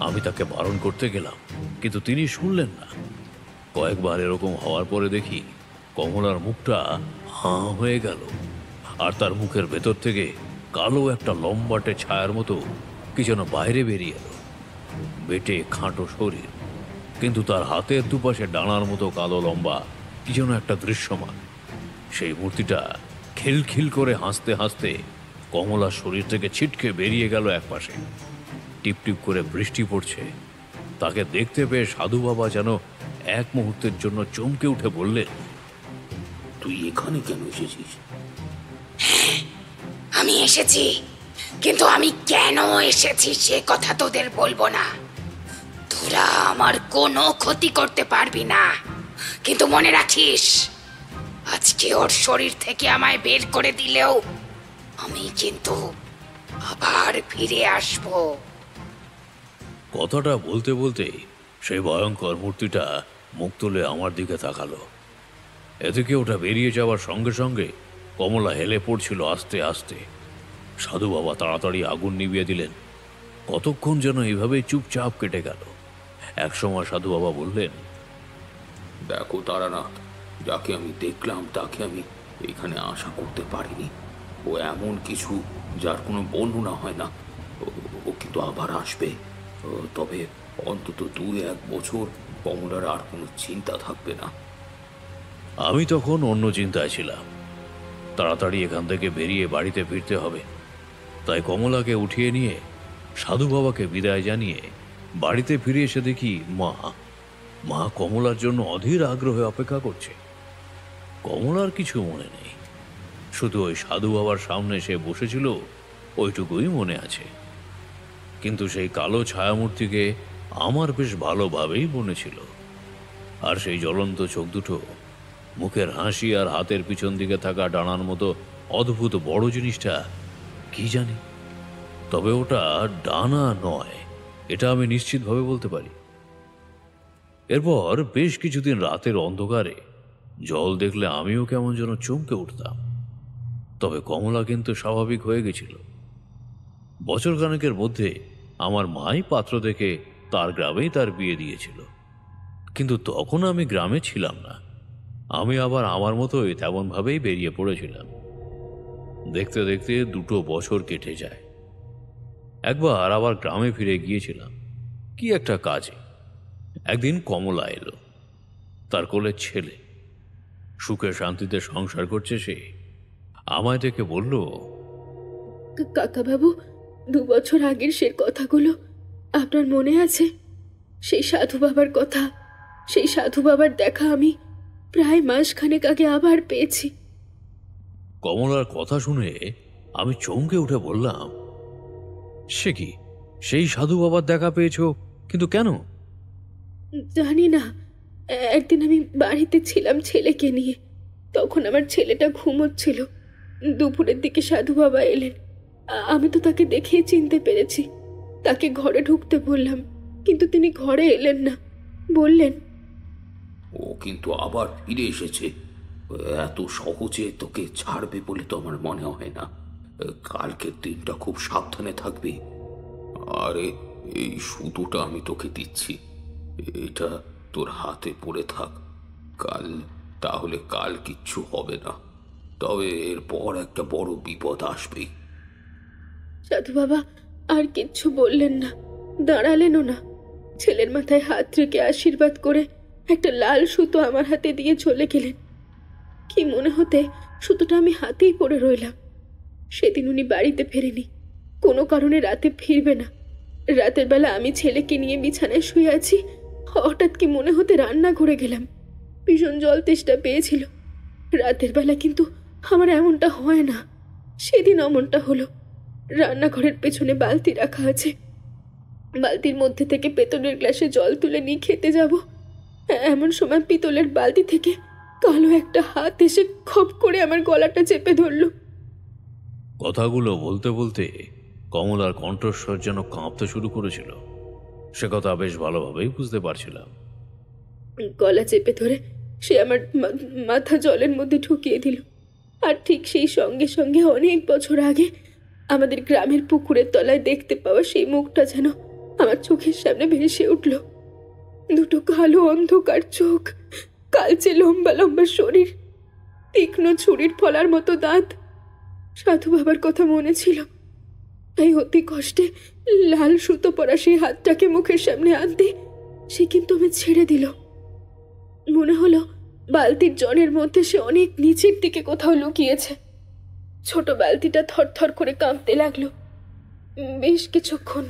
আমি তাকে বারণ করতে গেলাম, কিন্তু তিনি শুনলেন না। কয়েকবার এরকম হওয়ার পরে দেখি কমলার মুখটা হাঁ হয়ে গেল, আর তার মুখের ভেতর থেকে কালো একটা লম্বাটে ছায়ার মতো কি যেন বাইরে বেরিয়ে এলো। বেটে খাঁটো শরীর, কিন্তু তার হাতের দুপাশে ডানার মতো কালো লম্বা কি যেন একটা দৃশ্যমান। সেই মূর্তিটা খিলখিল করে হাসতে হাসতে কমলার শরীর থেকে ছিটকে বেরিয়ে গেল একপাশে। টিপটিপ করে বৃষ্টি পড়ছে। তাকে দেখতে পেয়ে সাধু বাবা যেন এক মুহূর্তের জন্য চমকে উঠে বললেন, তুই এখানে কেন এসেছিস? আমি এসেছি, কিন্তু আমি কেন এসেছি সে কথা তোদের বলবো না। তোরা আমার কোনো ক্ষতি করতে পারবি না, কিন্তু মনে রাখিস, আজকে ওর শরীর থেকে আমায় বের করে দিলেও আমি কিন্তু আবার ফিরে আসবো। কথাটা বলতে বলতে সেই ভয়ঙ্কর মূর্তিটা মুখ তুলে আমার দিকে তাকালো। এদিকে ওটা বেরিয়ে যাওয়ার সঙ্গে সঙ্গে কমলা হেলে পড়ছিল আস্তে আস্তে। সাধু বাবা তাড়াতাড়ি আগুন নিভিয়ে দিলেন। কতক্ষণ যেন এইভাবেই চুপচাপ কেটে গেল। একসময় সাধু বাবা বললেন, দেখো তারানাথ, যাকে আমি দেখলাম তাকে আমি এখানে আশা করতে পারিনি। ও এমন কিছু যার কোনো বর্ণনা হয় না। ও কিন্তু আবার আসবে। তবে অন্তত 2-1 বছর কমলার আর কোনো চিন্তা থাকবে না। আমি তখন অন্য চিন্তায় ছিলাম। তাড়াতাড়ি এখান থেকে বেরিয়ে বাড়িতে ফিরতে হবে। তাই কমলাকে উঠিয়ে নিয়ে সাধু বাবাকে বিদায় জানিয়ে বাড়িতে ফিরে এসে দেখি মা কমলার জন্য অধীর আগ্রহে অপেক্ষা করছে। কমলার কিছু মনে নেই, শুধু ওই সাধু বাবার সামনে সে বসেছিল ওইটুকুই মনে আছে। কিন্তু সেই কালো ছায়ামূর্তিকে আমার বেশ ভালোভাবেই মনে ছিল। আর সেই জ্বলন্ত চোখ দুটো, মুখের হাসি, আর হাতের পিছন দিকে থাকা ডানার মতো অদ্ভুত বড় জিনিসটা কি জানি। তবে ওটা ডানা নয়, এটা আমি নিশ্চিতভাবে বলতে পারি। এরপর বেশ কিছুদিন রাতের অন্ধকারে জল দেখলে আমিও কেমন যেন চমকে উঠতাম। তবে কমলা কিন্তু স্বাভাবিক হয়ে গেছিল। বছর খানেকের মধ্যে আমার মাই পাত্র দেখে তার গ্রামেই তার বিয়ে দিয়েছিল। কিন্তু তখন আমি গ্রামে ছিলাম না। আমি আবার আমার মতোই তেমনভাবেই বেরিয়ে পড়েছিলাম। দেখতে দেখতে 2 বছর কেটে যায়। একবার আবার গ্রামে ফিরে গিয়েছিলাম কি একটা কাজে। একদিন কমলা এলো, তার কোলের ছেলে। সুখে শান্তিতে সংসার করছে সে। আমায় দেখে বলল, কাকা বাবু, 2 বছর আগের সে কথাগুলো আপনার মনে আছে? সেই সাধু বাবার কথা, সেই সাধু বাবার দেখা আমি প্রায় মাসখানেক আগে আবার পেয়েছি। কমলার কথা শুনে আমি চমকে উঠে বললাম, সে কি, সেই সাধু বাবার দেখা পেয়েছো? কিন্তু কেন? জানি না, একদিন আমি বাড়িতে ছিলাম ছেলেকে নিয়ে। তখন আমার ছেলেটা ঘুমোচ্ছিল। দুপুরের দিকে সাধু বাবা এলেন। আমি তো তাকে দেখেই চিনতে পেরেছি। তাকে ঘরে ঢুকতে বললাম, কিন্তু তিনি ঘরে এলেন না। বললেন, ও কিন্তু আবার ফিরে এসেছে। এত সহজে তোকে ছাড়বে বলে তো আমার মনে হয় না। কালকের দিনটা খুব সাবধানে থাকবি। আরে, এই সুতোটা আমি তোকে দিচ্ছি, এটা তোর হাতে পড়ে থাক। তাহলে কাল কিচ্ছু হবে না। তবে এরপর একটা বড় বিপদ আসবেই। সাধু বাবা আর কিচ্ছু বললেন না, দাঁড়ালেনও না। ছেলের মাথায় হাত রেখে আশীর্বাদ করে একটা লাল সুতো আমার হাতে দিয়ে চলে গেলেন। কি মনে হতে সুতোটা আমি হাতেই পড়ে রইলাম। সেদিন উনি বাড়িতে ফেরেনি, কোনো কারণে রাতে ফিরবে না। রাতের বেলা আমি ছেলেকে নিয়ে বিছানায় শুয়ে আছি, হঠাৎ কি মনে হতে রান্নাঘরে গেলাম। ভীষণ জল তেষ্টা পেয়েছিল। রাতের বেলা কিন্তু আমার এমনটা হয় না, সেদিন অমনটা হলো। রান্নাঘরের পেছনে বালতি রাখা আছে, বালতির মধ্যে থেকে পেতলের গ্লাসে জল তুলে নিয়ে খেতে যাব, এমন সময় পিতলের বালতি থেকে কালো একটা হাত এসে খপ করে আমার গলাটা চেপে ধরল। কথাগুলো বলতে বলতে কমলার কণ্ঠস্বর যেন কাঁপতে শুরু করেছিল। সে কথা বেশ ভালোভাবেই বুঝতে পারছিলাম। গলা চেপে ধরে সে আমার মাথা জলের মধ্যে ঢুকিয়ে দিল। আর ঠিক সেই সঙ্গে সঙ্গে অনেক বছর আগে আমাদের গ্রামের পুকুরের তলায় দেখতে পাওয়া সেই মুখটা যেন আমার চোখের সামনে ভেসে উঠল। দুটো কালো অন্ধকার চোখ, কালচে লম্বা লম্বা শরীর, তীক্ষ্ণ ছুরির ফলার মতো দাঁত। সাধু বাবার কথা মনে ছিল, তাই অতি কষ্টে লাল সুতো পরা সেই হাতটাকে মুখের সামনে আনতে সে কিন্তু আমি ছেড়ে দিল। মনে হলো বালতির জলের মধ্যে সে অনেক নিচের দিকে কোথাও লুকিয়েছে। ছোট বালতিটা থরথর করে কাঁপতে লাগলো বেশ কিছুক্ষণ,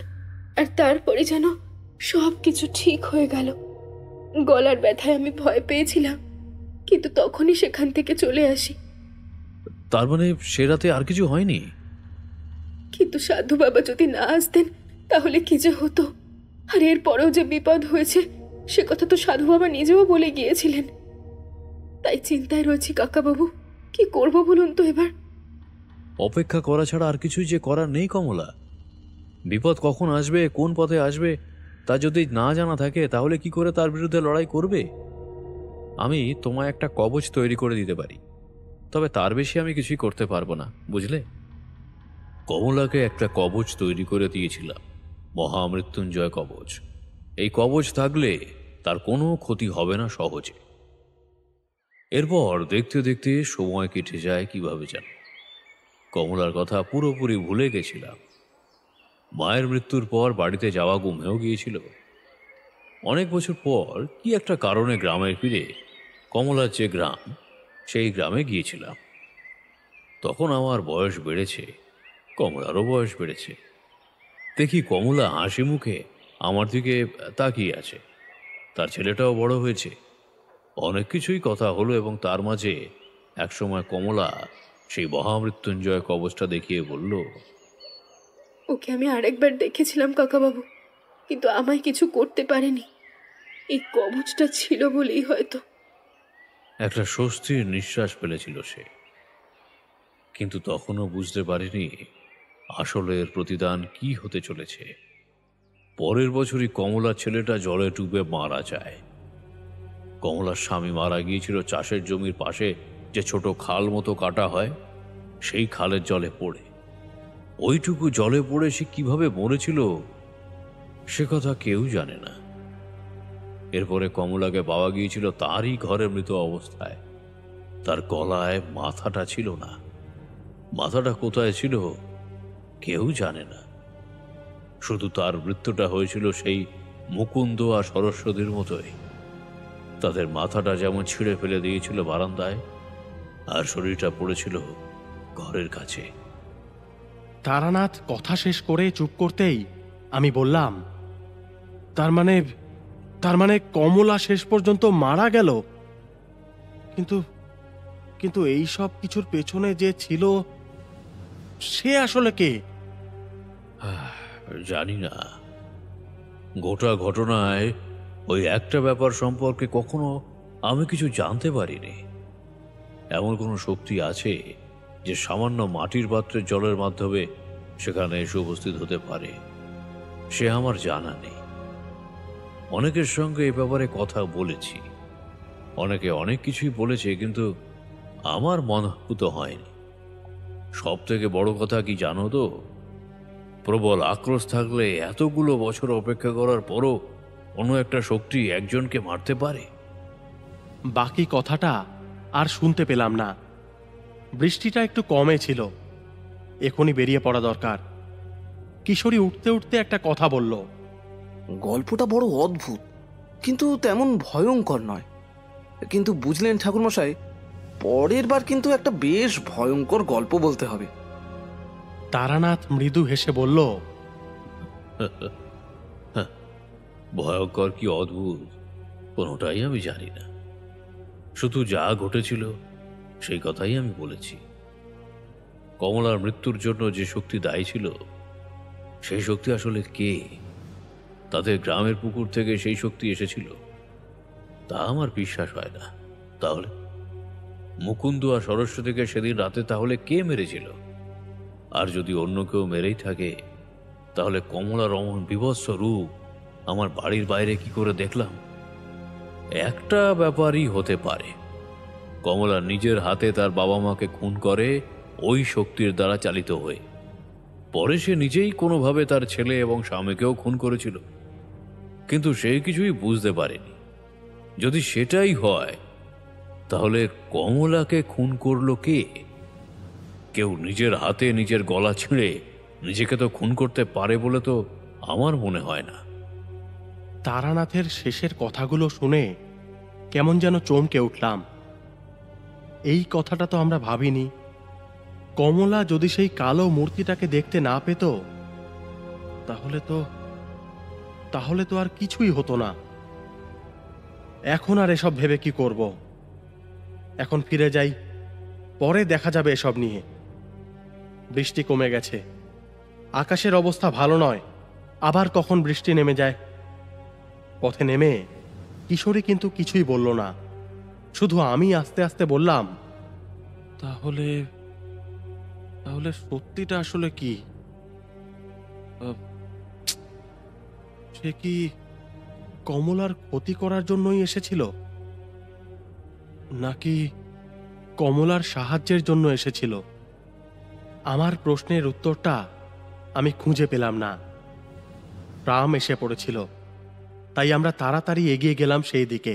আর তারপরে যেন সব কিছু ঠিক হয়ে গেল। গলার ব্যথায় আমি ভয় পেয়েছিলাম, কিন্তু তখনই সেখান থেকে চলে আসি। তার মানে সে রাতে আর কিছু হয়নি? কিন্তু সাধু বাবা যদি না আসতেন তাহলে কি যে হতো। আর এর পরেও যে বিপদ হয়েছে সে কথা তো সাধু বাবা নিজেও বলে গিয়েছিলেন। তাই চিন্তায় রয়েছি কাকাবাবু, কি করব বলুন তো এবার। অপেক্ষা করা ছাড়া আর কিছুই যে করার নেই কমলা। বিপদ কখন আসবে, কোন পথে আসবে তা যদি না জানা থাকে তাহলে কি করে তার বিরুদ্ধে লড়াই করবে? আমি তোমায় একটা কবচ তৈরি করে দিতে পারি, তবে তার বেশি আমি কিছুই করতে পারবো না, বুঝলে? কমলাকে একটা কবচ তৈরি করে দিয়েছিলাম, মহামৃত্যুঞ্জয় কবচ। এই কবচ থাকলে তার কোনো ক্ষতি হবে না সহজে। এরপর দেখতে দেখতে সময় কেটে যায় কিভাবে যেন। কমলার কথা পুরোপুরি ভুলে গেছিলাম। মায়ের মৃত্যুর পর বাড়িতে যাওয়া গুম হয়েও গিয়েছিল। অনেক বছর পর কি একটা কারণে গ্রামে ফিরে কমলার যে গ্রাম, সেই গ্রামে গিয়েছিলাম। তখন আমার বয়স বেড়েছে, কমলারও বয়স বেড়েছে। দেখি কমলা হাসি মুখে আমার দিকে তাকিয়ে আছে। তার ছেলেটাও বড় হয়েছে। অনেক কিছুই কথা হলো এবং তার মাঝে একসময় কমলা সেই মহামৃত্যুঞ্জয় কবচটা দেখিয়ে বলল, ওকে আমি আরেকবার দেখেছিলাম কাকাবাবু, কিন্তু আমায় কিছু করতে পারেনি। এই কবচটা ছিল বলেই হয়তো। একটা স্বস্তির নিঃশ্বাস ফেলেছিল সে, কিন্তু তখনও বুঝতে পারেনি আসলে এর প্রতিদান কি হতে চলেছে। পরের বছরই কমলার ছেলেটা জলে ডুবে মারা যায়। কমলার স্বামী মারা গিয়েছিল চাষের জমির পাশে যে ছোট খাল মতো কাটা হয়, সেই খালের জলে পড়ে। ওইটুকু জলে পড়ে সে কিভাবে মরেছিল সে কথা কেউ জানে না। এরপরে কমলাকে পাওয়া গিয়েছিল তারই ঘরে মৃত অবস্থায়। তার গলায় মাথাটা ছিল না। মাথাটা কোথায় ছিল কেউ জানে না। শুধু তার মৃত্যুটা হয়েছিল সেই মুকুন্দ আর সরস্বতীর মতোই। তাদের মাথাটা যেমন ছিঁড়ে ফেলে দিয়েছিল বারান্দায়, আর শরীরটা পড়েছিল ঘরের কাছে। তারানাথ কথা শেষ করে চুপ করতেই আমি বললাম, তার মানে কমলা শেষ পর্যন্ত মারা গেল? কিন্তু কিন্তু এই সব কিছুর পেছনে যে ছিল সে আসলে কে? জানি না। গোটা ঘটনায় ওই একটা ব্যাপার সম্পর্কে কখনো আমি কিছু জানতে পারিনি। এমন কোনো শক্তি আছে যে সামান্য মাটির পাত্রের জলের মাধ্যমে সেখানে এসে উপস্থিত হতে পারে, সে আমার জানা নেই। অনেকের সঙ্গে এ ব্যাপারে কথা বলেছি, অনেকে অনেক কিছুই বলেছে, কিন্তু আমার মনঃপূত হয়নি। সব থেকে বড় কথা কি জানো তো? প্রবল আক্রোশ থাকলে এতগুলো বছর অপেক্ষা করার পরও কোনো একটা শক্তি একজনকে মারতে পারে। বাকি কথাটা আর শুনতে পেলাম না। বৃষ্টিটা একটু কমে ছিল, এখনই বেরিয়ে পড়া দরকার। কিশোরী উঠতে উঠতে একটা কথা বলল, গল্পটা বড় অদ্ভুত। কিন্তু তেমন ভয়ঙ্কর নয়। কিন্তু বুঝলেন ঠাকুরমশাই, পরের বার কিন্তু একটা বেশ ভয়ঙ্কর গল্প বলতে হবে। তারানাথ মৃদু হেসে বলল, ভয়ঙ্কর কি অদ্ভুত কোনোটাই আমি জানি না, শুধু যা ঘটেছিল সেই কথাই আমি বলেছি। কমলার মৃত্যুর জন্য যে শক্তি দায়ী ছিল, সেই শক্তি আসলে কে? তাদের গ্রামের পুকুর থেকে সেই শক্তি এসেছিল তা আমার বিশ্বাস হয় না। তাহলে মুকুন্দ আর সরস্বতীকে সেদিন রাতে তাহলে কে মেরেছিল? আর যদি অন্য কেউ মেরেই থাকে, তাহলে কমলার অমন বিভৎস রূপ আমার বাড়ির বাইরে কি করে দেখলাম? একটা ব্যাপারই হতে পারে, কমলা নিজের হাতে তার বাবা মাকে খুন করে ওই শক্তির দ্বারা চালিত হয়ে। পরে সে নিজেই কোনোভাবে তার ছেলে এবং স্বামীকেও খুন করেছিল, কিন্তু সে কিছুই বুঝতে পারেনি। যদি সেটাই হয়, তাহলে কমলাকে খুন করলো কে? কেউ নিজের হাতে নিজের গলা ছিঁড়ে নিজেকে তো খুন করতে পারে বলে তো আমার মনে হয় না। তারানাথের শেষের কথাগুলো শুনে কেমন যেন চমকে উঠলাম। এই কথাটা তো আমরা ভাবিনি। কমলা যদি সেই কালো মূর্তিটাকে দেখতে না পেত, তাহলে তো আর কিছুই হতো না। এখন আর এসব ভেবে কি করব? এখন ফিরে যাই, পরে দেখা যাবে এসব নিয়ে। বৃষ্টি কমে গেছে, আকাশের অবস্থা ভালো নয়, আবার কখন বৃষ্টি নেমে যায়। পথে নেমে কিশোরী কিন্তু কিছুই বলল না, শুধু আমি আস্তে আস্তে বললাম, তাহলে সত্যিটা আসলে কি? সে কি কমলার ক্ষতি করার জন্যই এসেছিল, নাকি কমলার সাহায্যের জন্য এসেছিল? আমার প্রশ্নের উত্তরটা আমি খুঁজে পেলাম না। রাম এসে পড়েছিল, তাই আমরা তাড়াতাড়ি এগিয়ে গেলাম সেই দিকে।